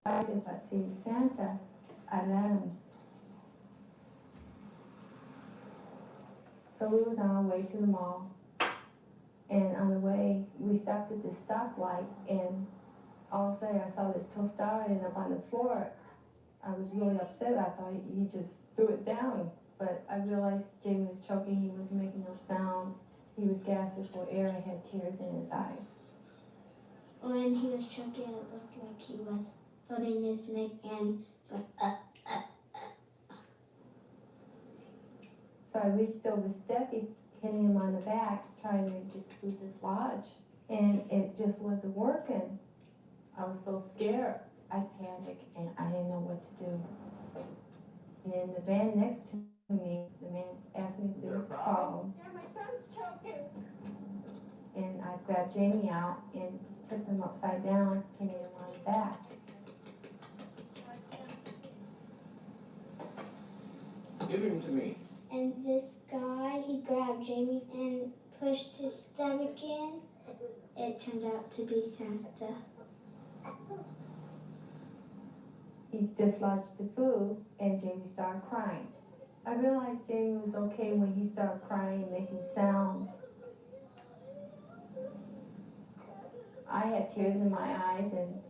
If I see Santa, I let him. So we was on our way to the mall, and on the way, we stopped at this stoplight, and all of a sudden I saw this tostada up on the floor. I was really upset. I thought he just threw it down, but I realized Jamie was choking. He was making no sound. He was gasping for air and had tears in his eyes. When he was choking, it looked like he was holding his neck and going So I reached over Steffi, hitting him on the back, trying to get through this lodge. And it just wasn't working. I was so scared. I panicked and I didn't know what to do. And in the van next to me, the man asked me if there was a problem. Yeah, my son's choking. And I grabbed Jamie out and took him upside down, hitting him on the back. Give him to me. And this guy, he grabbed Jamie and pushed his stomach in. It turned out to be Santa. He dislodged the food and Jamie started crying. I realized Jamie was okay when he started crying and making sounds. I had tears in my eyes and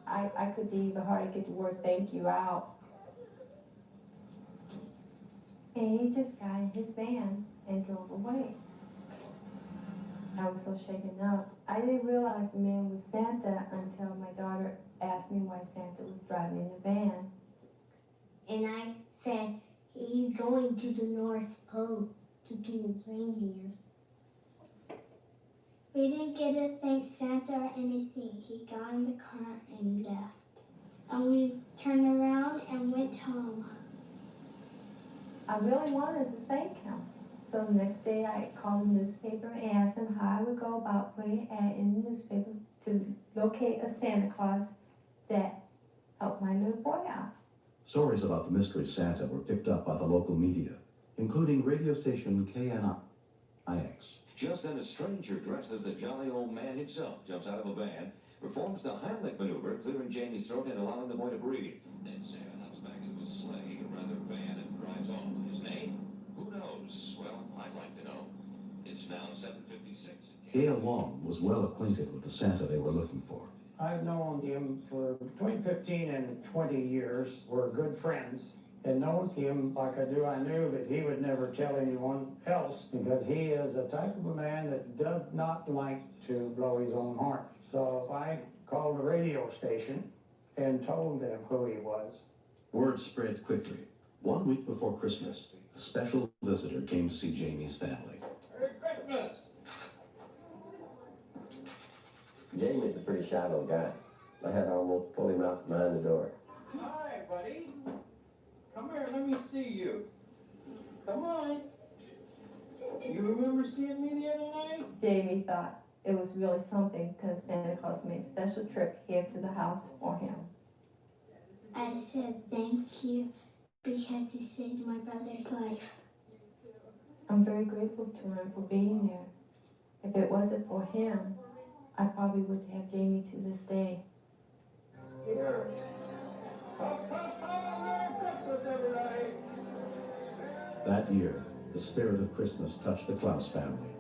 I could even hardly get the word thank you out. And he just got in his van and drove away. I was so shaken up. I didn't realize the man was Santa until my daughter asked me why Santa was driving in the van. And I said, he's going to the North Pole to get his reindeer. We didn't get to thank Santa or anything. He got in the car and left. And we turned around and went home. I really wanted to thank him. So the next day I called the newspaper and asked him how I would go about putting an ad in the newspaper to locate a Santa Claus that helped my little boy out. Stories about the mystery Santa were picked up by the local media, including radio station KNIX. Just then, a stranger dressed as the jolly old man himself jumps out of a van, performs the Heimlich maneuver, clearing Jamie's throat and allowing the boy to breathe. Then Santa hops back into his sleigh, rather van, and drives off. His name? Who knows? Well, I'd like to know. It's now 7:56. Gail Long was well acquainted with the Santa they were looking for. I've known him for between 15 and 20 years. We're good friends. And knowing him like I do, I knew that he would never tell anyone else because he is the type of a man that does not like to blow his own horn. So I called the radio station and told them who he was. Word spread quickly. 1 week before Christmas, a special visitor came to see Jamie's family. Merry Christmas! Jamie's a pretty shy little guy. I had to almost pull him out from behind the door. Hi, buddy. Come here, let me see you. Come on. You remember seeing me the other night? Jamie thought it was really something because Santa Claus made a special trip here to the house for him. I said thank you because he saved my brother's life. I'm very grateful to him for being there. If it wasn't for him, I probably wouldn't have Jamie to this day. Here. Merry Christmas, everybody. That year, the spirit of Christmas touched the Klaus family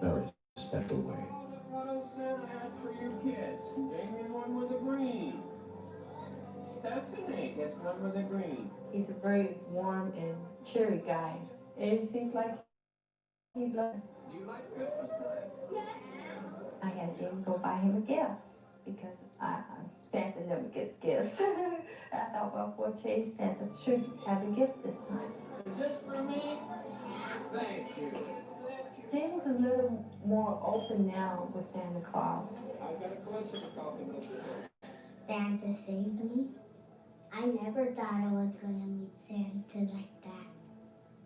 in a very special way. What old Santa has for you kids? Jamie, the one with the green. Stephanie gets one with the green. He's a very warm and cheery guy. And it seems like he loves. Do you like Christmas time? I had Jamie go buy him a gift because Santa never gets gifts. I thought, well, for a change, Santa should have a gift this time. Is this for me? Thank you. Jamie's a little more open now with Santa Claus. I've got a collection of coffee with you. Santa saved me. I never thought I was going to meet Santa like that.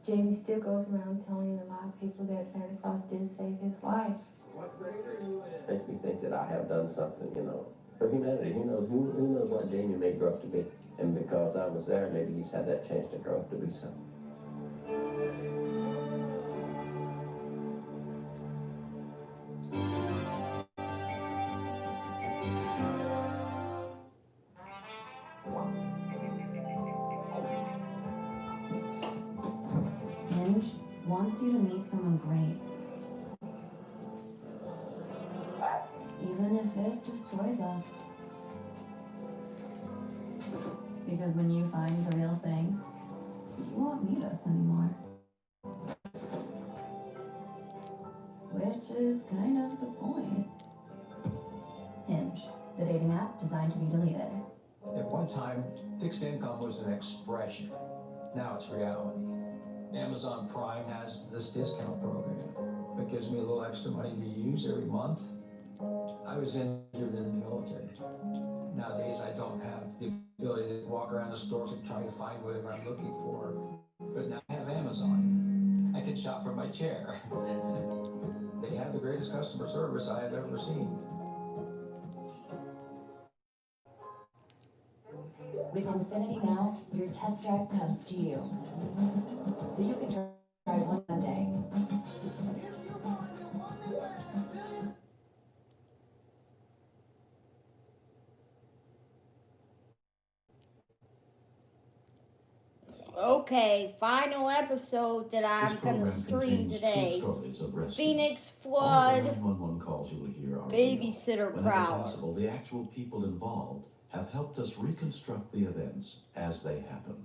Jamie still goes around telling a lot of people that Santa Claus did save his life. What grade are you in? Makes me think that I have done something, for humanity. Who knows what Jamie may grow up to be. And because I was there, maybe he's had that chance to grow up to be something. Hinge wants you to meet someone great. Even if it destroys us. Because when you find the real thing, you won't need us anymore. Which is kind of the point. Hinge, the dating app designed to be deleted. At one time, fixed income was an expression. Now it's reality. Amazon Prime has this discount program that gives me a little extra money to use every month. I was injured in the military. Nowadays, I don't have the ability to walk around the stores and try to find whatever I'm looking for. But now I have Amazon. I can shop from my chair. They have the greatest customer service I have ever seen. With Infinity Now, your test drive comes to you. So you can try one day. Okay, final episode that I'm going to stream today. Phoenix flood, 911 calls you will hear are babysitter whenever prowler. possible, the actual people involved have helped us reconstruct the events as they happened.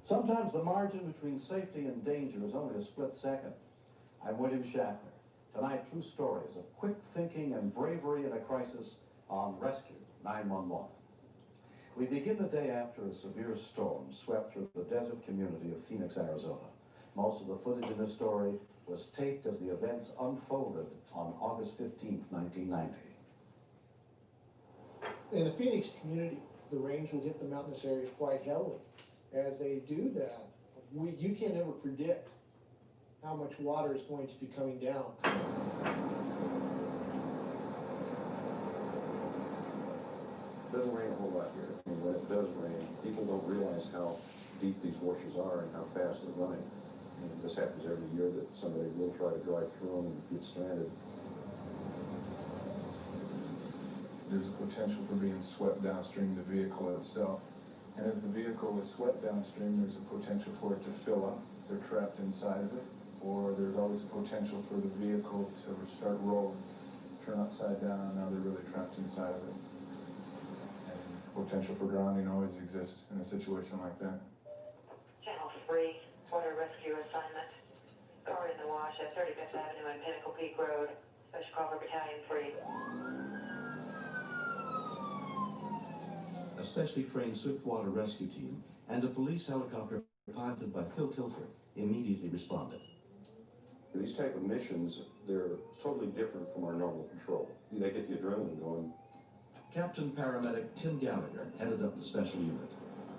Sometimes the margin between safety and danger is only a split second. I'm William Shatner. Tonight, true stories of quick thinking and bravery in a crisis on Rescue 911. We begin the day after a severe storm swept through the desert community of Phoenix, Arizona. Most of the footage in this story was taped as the events unfolded on August 15th, 1990. In the Phoenix community, the rains will hit the mountainous areas quite heavily. As they do that, you can't ever predict how much water is going to be coming down. It doesn't rain a whole lot here. I mean, when it does rain, people don't realize how deep these washes are and how fast they're running. And this happens every year that somebody will try to drive through them and get stranded. There's a potential for being swept downstream the vehicle itself. And as the vehicle is swept downstream, there's a potential for it to fill up. They're trapped inside of it. Or there's always a potential for the vehicle to start rolling, turn upside down, and now they're really trapped inside of it. And potential for drowning always exists in a situation like that. Channel 3, water rescue assignment. Car in the wash at 35th Avenue and Pinnacle Peak Road. Special Crawford Battalion 3. A specially trained swiftwater rescue team and a police helicopter piloted by Phil Kilford immediately responded. These type of missions, they're totally different from our normal patrol. They get the adrenaline going. Captain Paramedic Tim Gallagher headed up the special unit.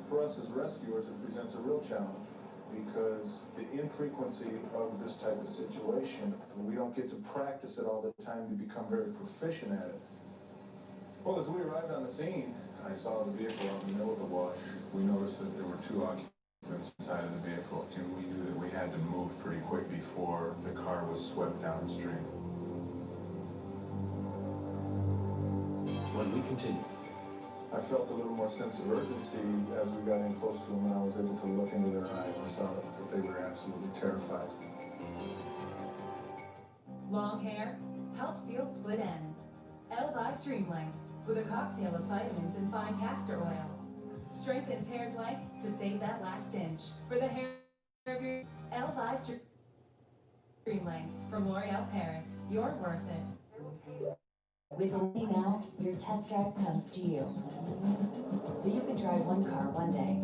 For us as rescuers, it presents a real challenge because the infrequency of this type of situation, we don't get to practice it all the time to become very proficient at it. Well, as we arrived on the scene, I saw the vehicle out in the middle of the wash. We noticed that there were 2 occupants inside of the vehicle, and we knew that we had to move pretty quick before the car was swept downstream. When we continued, I felt a little more sense of urgency as we got in close to them, and I was able to look into their eyes and saw that they were absolutely terrified. Long hair? Help seal split ends. L5 Dream Lengths with a cocktail of vitamins and fine castor oil. Strengthens hair's life to save that last inch. For the hair of your L5 Dream Lengths from L'Oreal Paris. You're worth it. With Infinity Now, your test drive comes to you. So you can drive one car one day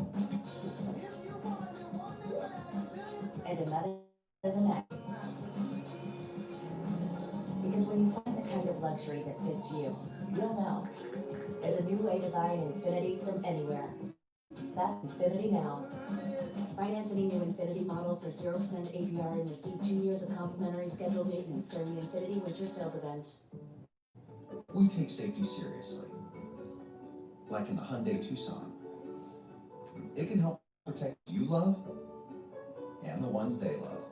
and another the next. Because when you find the kind of luxury that fits you, you'll know there's a new way to buy an Infinity from anywhere. That's Infinity Now. Finance any new Infinity model for 0% APR and receive 2 years of complimentary scheduled maintenance during the Infinity Winter Sales Event. We take safety seriously, like in the Hyundai Tucson. It can help protect you love and the ones they love.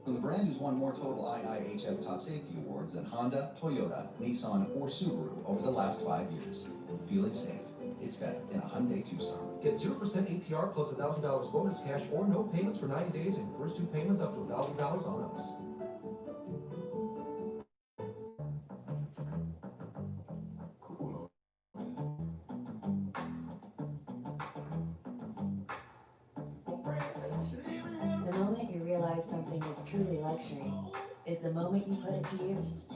From the brand who's won more total IIHS Top Safety Awards than Honda, Toyota, Nissan, or Subaru over the last 5 years. Feeling safe, it's better in a Hyundai Tucson. Get 0% APR plus $1,000 bonus cash or no payments for 90 days and first 2 payments up to $1,000 on us. The moment you realize something is truly luxury is the moment you put it to use.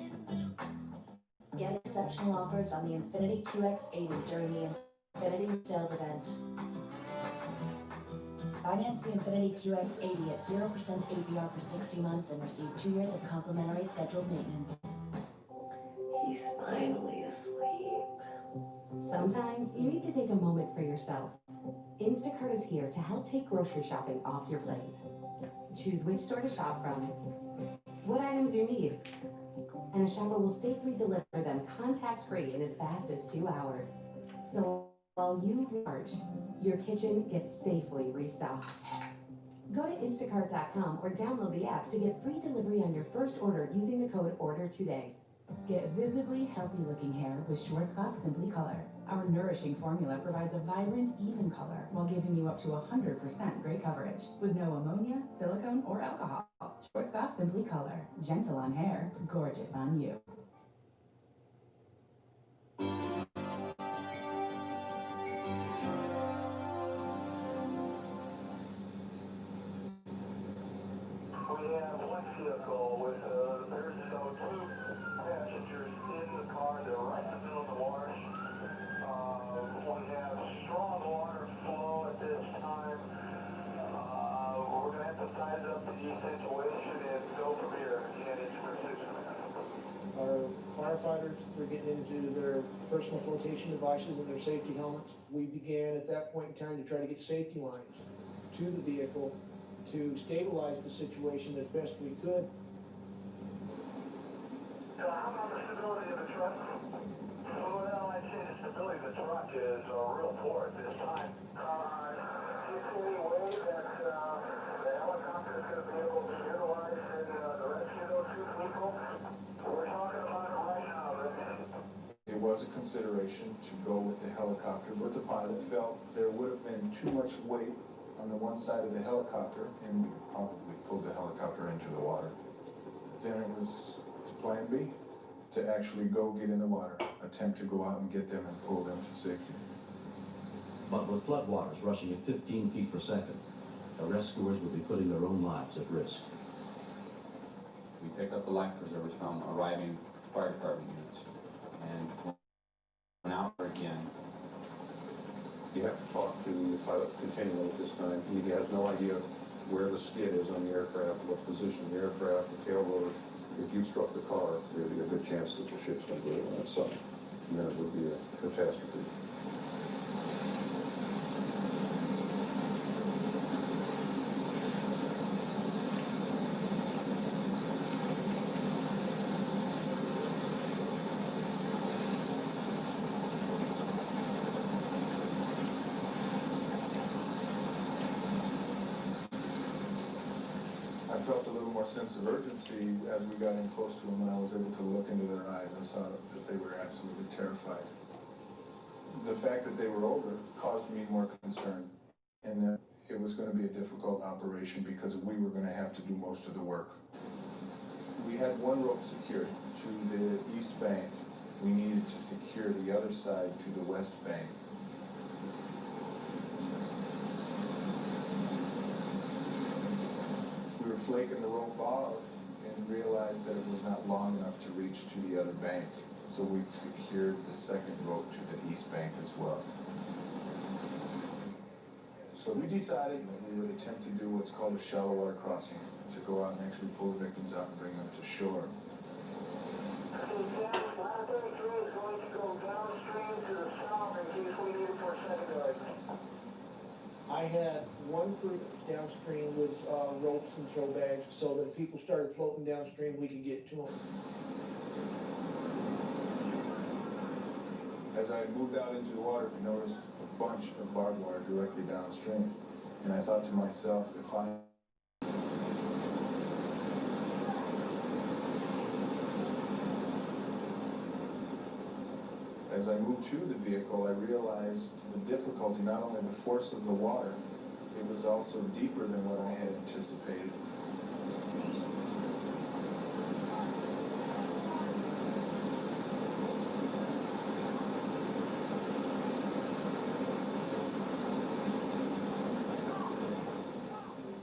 Get exceptional offers on the Infiniti QX80 during the Infinity Sales Event. Finance the Infiniti QX80 at 0% APR for 60 months and receive 2 years of complimentary scheduled maintenance. He's finally asleep. Sometimes you need to take a moment for yourself. Instacart is here to help take grocery shopping off your plate. Choose which store to shop from, what items you need, and a shopper will safely deliver them contact-free in as fast as 2 hours. So while you recharge, your kitchen gets safely restocked. Go to instacart.com or download the app to get free delivery on your first order using the code ORDER TODAY. Get visibly healthy-looking hair with Schwarzkopf Simply Color. Our nourishing formula provides a vibrant, even color while giving you up to 100% gray coverage with no ammonia, silicone, or alcohol. Schwarzkopf Simply Color. Gentle on hair, gorgeous on you. We have one vehicle with situation and go from here. And it's for 6.5. Our firefighters were getting into their personal flotation devices and their safety helmets. We began at that point in time to try to get safety lines to the vehicle to stabilize the situation as best we could. How about the stability of the truck? Well, I'd say the stability of the truck is real poor at this time. Do you see any way that the helicopter is going to be able to utilize the rescue those two people? We're talking about it right now, Rick. It was a consideration to go with the helicopter, but the pilot felt there would have been too much weight on the one side of the helicopter, and we probably pulled the helicopter into the water. Then it was plan B, to actually go get in the water, attempt to go out and get them and pull them to safety. But with floodwaters rushing at 15 feet per second, the rescuers would be putting their own lives at risk. We picked up the life preservers from arriving fire department units and went out again. You have to talk to the pilot continually at this time. He has no idea where the skid is on the aircraft, what position the aircraft, the tail rotor. If you struck the car, there'd be a good chance that the ship's going to go on that side. And then it would be a catastrophe. I felt a little more sense of urgency as we got in close to them, and I was able to look into their eyes. I saw that they were absolutely terrified. The fact that they were older caused me more concern, and that it was going to be a difficult operation because we were going to have to do most of the work. We had one rope secured to the east bank. We needed to secure the other side to the west bank. We were flaking the rope out and realized that it was not long enough to reach to the other bank. So we secured the second rope to the east bank as well. So we decided that we would attempt to do what's called a shallow water crossing, to go out and actually pull the victims out and bring them to shore. I had one crew downstream with ropes and throw bags so that if people started floating downstream, we could get to them. As I moved out into the water, I noticed a bunch of barbed wire directly downstream. And I thought to myself, if I As I moved to the vehicle, I realized the difficulty, not only the force of the water, it was also deeper than what I had anticipated.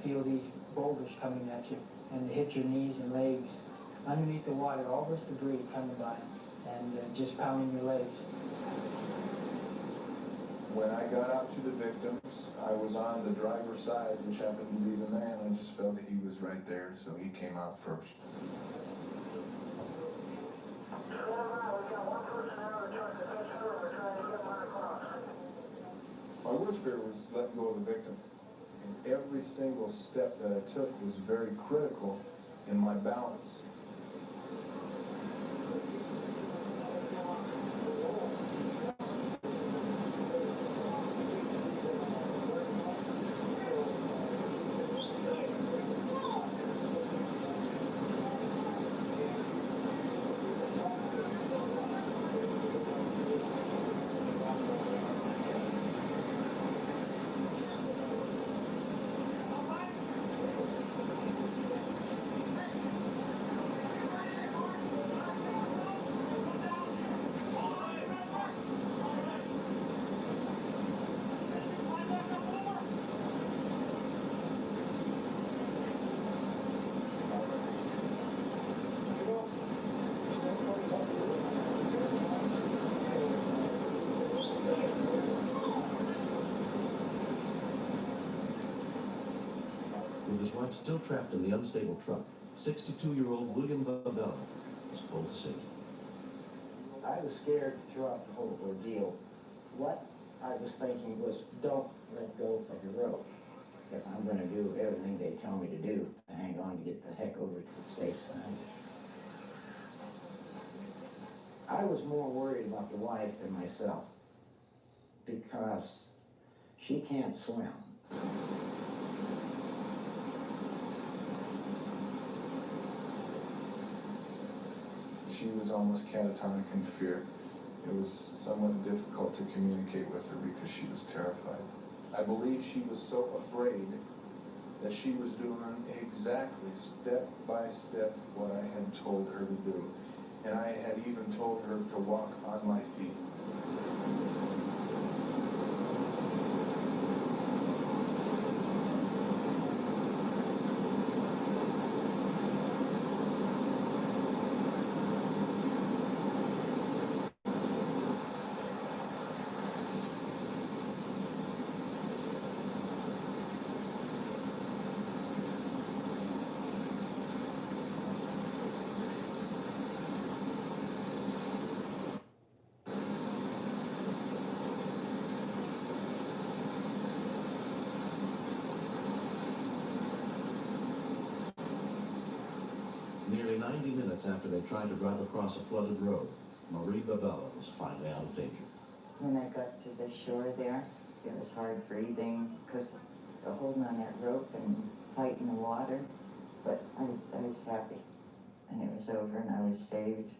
Feel these boulders coming at you, and they hit your knees and legs. Underneath the water, all this debris coming by, and just pounding your legs. When I got out to the victims, I was on the driver's side, which happened to be the man. I just felt that he was right there, so he came out first. My worst fear was letting go of the victim. And every single step that I took was very critical in my balance. With his wife still trapped in the unstable truck, 62-year-old William Babella was pulled to safety. I was scared throughout the whole ordeal. What I was thinking was, don't let go of your rope, because I'm going to do everything they tell me to do to hang on to get the heck over to the safe side. I was more worried about the wife than myself, because she can't swim. She was almost catatonic in fear. It was somewhat difficult to communicate with her because she was terrified. I believe she was so afraid that she was doing exactly step by step what I had told her to do. And I had even told her to walk on my feet. Nearly 90 minutes after they tried to drive across a flooded road, Marie Babella was finally out of danger. When I got to the shore there, it was hard breathing because of holding on that rope and fighting the water. But I was happy, and it was over, and I was saved.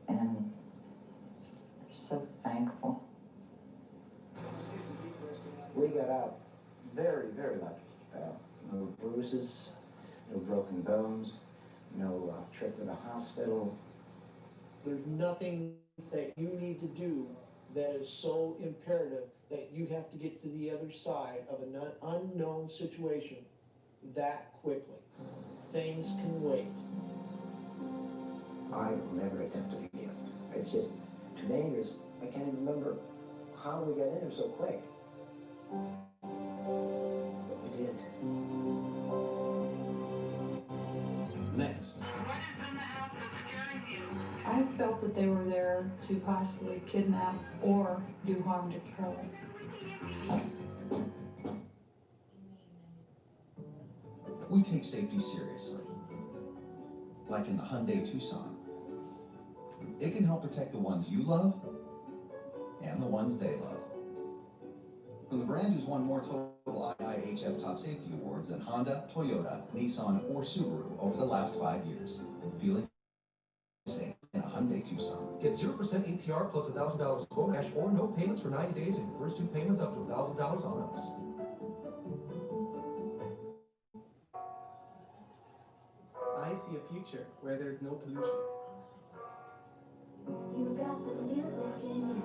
And so thankful. We got out very, very lucky. No bruises, no broken bones, no trip to the hospital. There's nothing that you need to do that is so imperative that you have to get to the other side of an unknown situation that quickly. Things can wait. I will never attempt it again. It's just too dangerous. I can't even remember how we got in there so quick. But we did. Next. I felt that they were there to possibly kidnap or do harm to Kelly. We take safety seriously. Like in the Hyundai Tucson. It can help protect the ones you love and the ones they love. From the brand who's won more total IIHS Top Safety Awards than Honda, Toyota, Nissan, or Subaru over the last 5 years. Feeling safe in a Hyundai Tucson. Get 0% APR plus $1,000 quote cash or no payments for 90 days and your first 2 payments up to $1,000 on us. I see a future where there's no pollution. You got the music in you.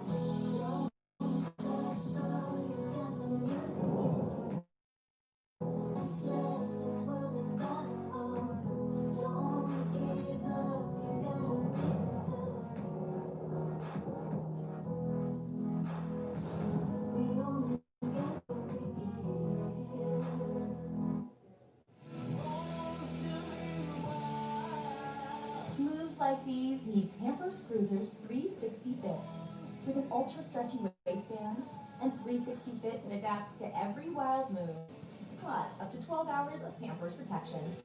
Moves like these need Pampers Cruisers 360 Fit. With an ultra stretchy waistband and 360 Fit that adapts to every wild mood, plus up to 12 hours of Pampers protection.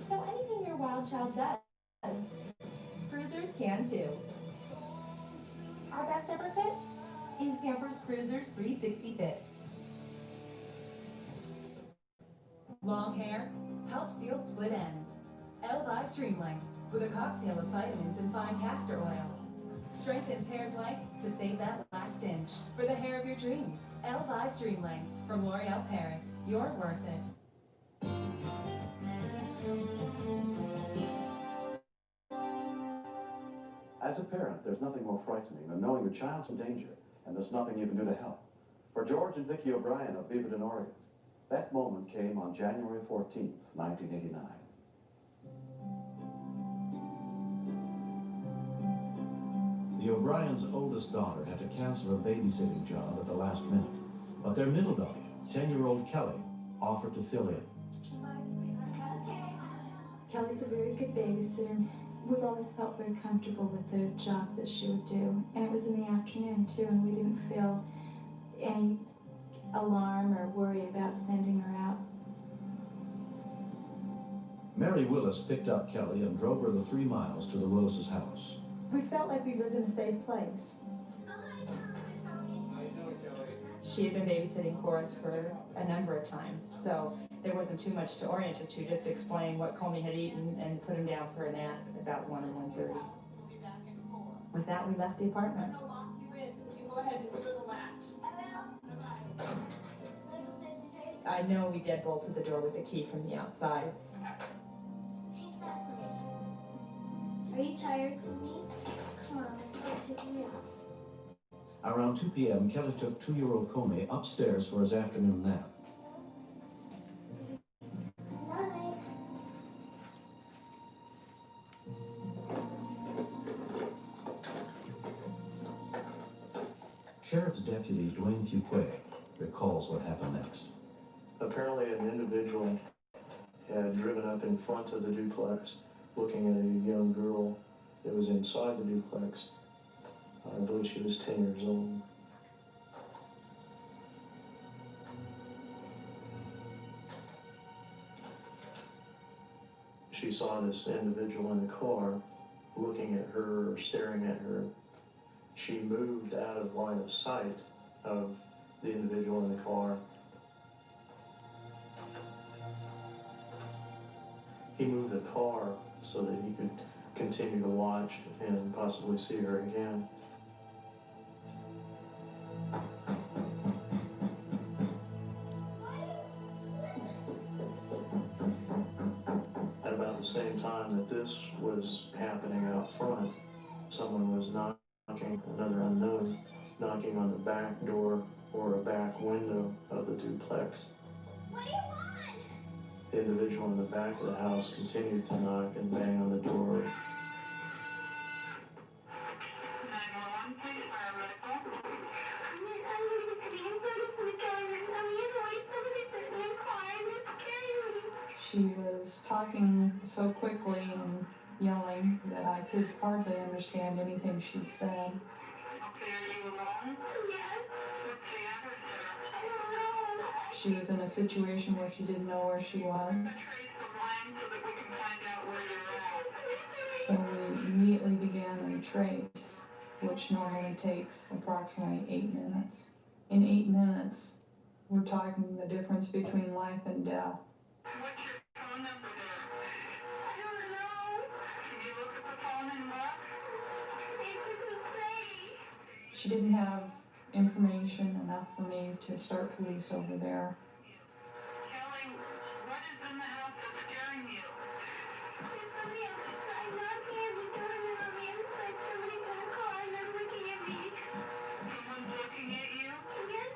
So anything your wild child does, Cruisers can too. Our best ever fit is Pampers Cruisers 360 Fit. Long hair? Help seal split ends. L5 Dream Lengths with a cocktail of vitamins and fine castor oil. Strengthens hair's life to save that last inch. For the hair of your dreams, L5 Dream Lengths from L'Oreal Paris. You're worth it. As a parent, there's nothing more frightening than knowing your child's in danger, and there's nothing you can do to help. For George and Vicki O'Brien of Beaverton, Oregon, that moment came on January 14th, 1989. The O'Briens' oldest daughter had to cancel her babysitting job at the last minute, but their middle daughter, 10-year-old Kelly offered to fill in. Kelly's a very good babysitter. We've always felt very comfortable with the job that she would do. And it was in the afternoon too, and we didn't feel any alarm or worry about sending her out. Mary Willis picked up Kelly and drove her the 3 miles to the Willis' house. We felt like we lived in a safe place. She had been babysitting for us for a number of times, so there wasn't too much to orient her to, just explain what Comey had eaten and put him down for a nap at about 1 or 1:30. With that, we left the apartment. I know we deadbolted the door with the key from the outside. Are you tired, Comey? Come on, let's go take you out. Around 2 p.m., Kelly took 2-year-old Comey upstairs for his afternoon nap. Night. Sheriff's Deputy Dwayne Fuquay recalls what happened next. Apparently an individual had driven up in front of the duplex looking at a young girl that was inside the duplex. I believe she was 10 years old. She saw this individual in the car looking at her or staring at her. She moved out of line of sight of the individual in the car. He moved the car so that he could continue to watch and possibly see her again. At about the same time that this was happening out front, someone was knocking, another unknown, knocking on the back door or a back window of the duplex. What do you want? The individual in the back of the house continued to knock and bang on the door. She was talking so quickly and yelling that I could hardly understand anything she said. She was in a situation where she didn't know where she was. So we immediately began a trace, which normally takes approximately 8 minutes. In 8 minutes, we're talking the difference between life and death. She didn't have information enough for me to start police over there. Kelly, what is in the house that's scaring you? There's somebody outside knocking at the door, and then on the inside, somebody's in the car, and they're looking at me. Someone's looking at you? Yes.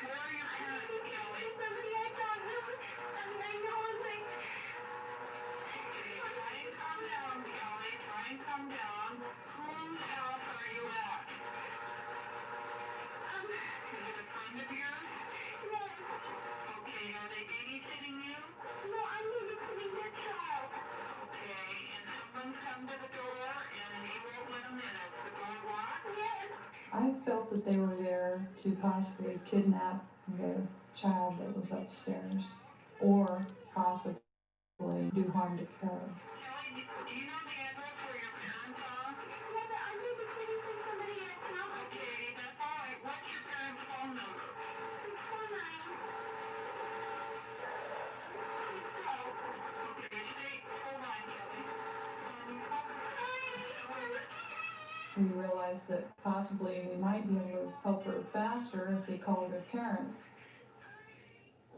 Where are your parents, Kelly? Somebody I don't know. I know I'm like... Try and calm down, Kelly. Try and calm down. Whose house are you at? Is it a friend of yours? Yes. Okay, are they babysitting you? No, I'm babysitting their child. Okay, and someone's come to the door and you won't let them in. Is the door locked? Yes. I felt that they were there to possibly kidnap the child that was upstairs, or possibly do harm to Kelly. Kelly, do you know the address where your parents are? Yeah, but I'm babysitting for somebody else now. Okay, that's all right. What's your parents' phone number? It's 49. Okay, stay. Hold on, Kelly. We realized that possibly we might be able to help her faster if we called her parents.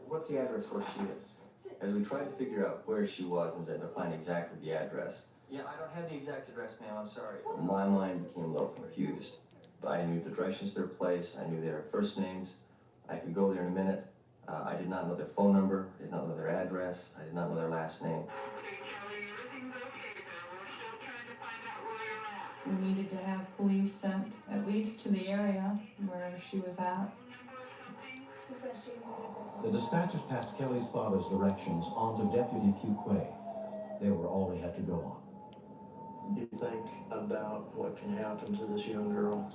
What's the address where she is? As we tried to figure out where she was and then to find exactly the address, Yeah, I don't have the exact address, ma'am. I'm sorry. my mind became a little confused. But I knew the directions to their place, I knew their first names, I could go there in a minute. I did not know their phone number, I did not know their address, I did not know their last name. We needed to have police sent at least to the area where she was at. The dispatchers passed Kelly's father's directions on to Deputy Fuquay. They were all they had to go on. You think about what can happen to this young girl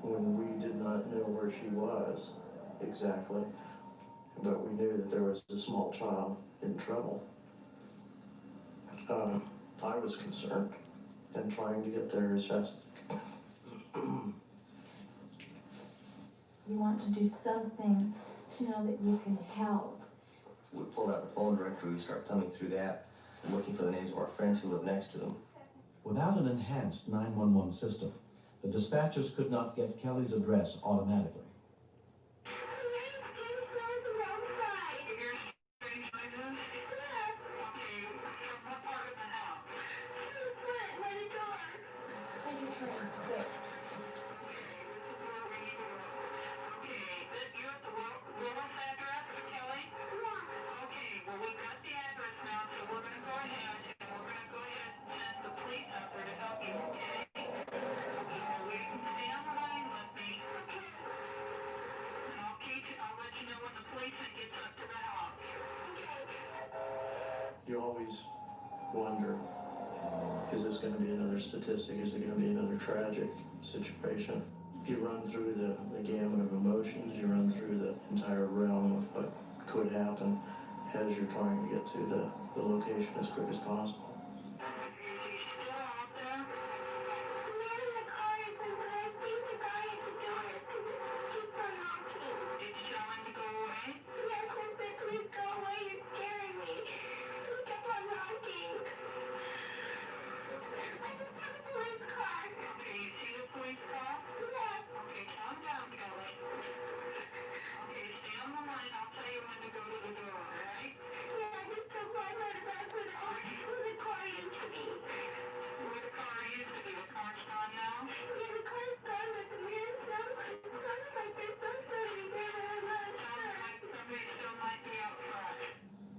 when we did not know where she was exactly, but we knew that there was a small child in trouble. I was concerned and trying to get there as fast. You want to do something to know that you can help. We pulled out the phone directory, we started thumbing through that, looking for the names of our friends who lived next to them. Without an enhanced 911 system, the dispatchers could not get Kelly's address automatically. You always wonder, is this going to be another statistic? Is it going to be another tragic situation? You run through the gamut of emotions, you run through the entire realm of what could happen as you're trying to get to the location as quick as possible.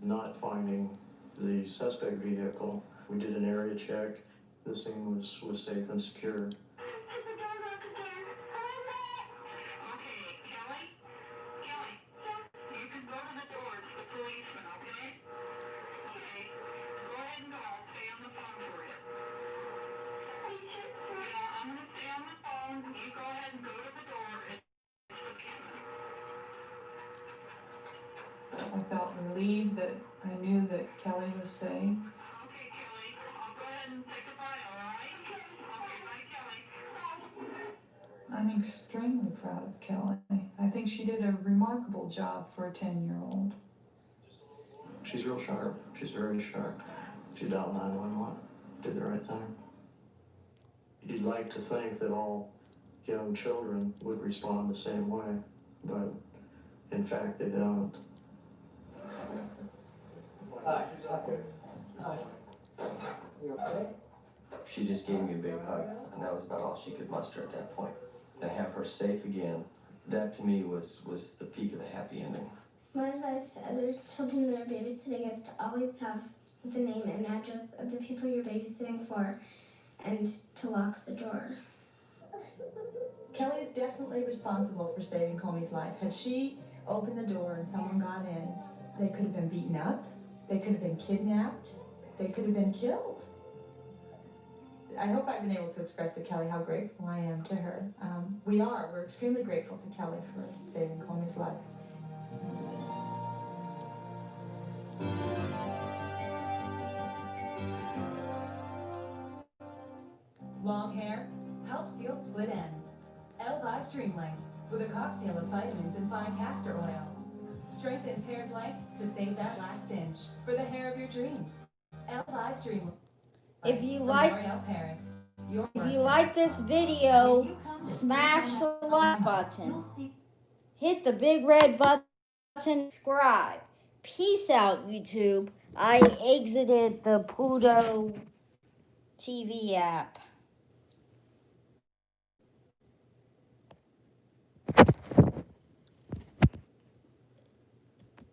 Not finding the suspect vehicle, we did an area check. The scene was safe and secure. I felt relieved that I knew that Kelly was safe. I'm extremely proud of Kelly. I think she did a remarkable job for a 10-year-old. She's real sharp. She's very sharp. She dialed 911, did the right thing. You'd like to think that all young children would respond the same way, but in fact they don't. Hi. Hi. You okay? She just gave me a big hug, and that was about all she could muster at that point. To have her safe again, that to me was the peak of the happy ending. My advice to other children that are babysitting is to always have the name and address of the people you're babysitting for and to lock the door. Kelly is definitely responsible for saving Comey's life. Had she opened the door and someone got in, they could have been beaten up, they could have been kidnapped, they could have been killed. I hope I've been able to express to Kelly how grateful I am to her. We're extremely grateful to Kelly for saving Comey's life. Long hair? Help seal split ends. L5 Dream Lengths with a cocktail of vitamins and fine castor oil. Strengthens hair's length to save that last inch for the hair of your dreams. L5 Dream Lengths. If you like this video, smash the like button. Hit the big red button, subscribe. Peace out, YouTube. I exited the Pluto TV app.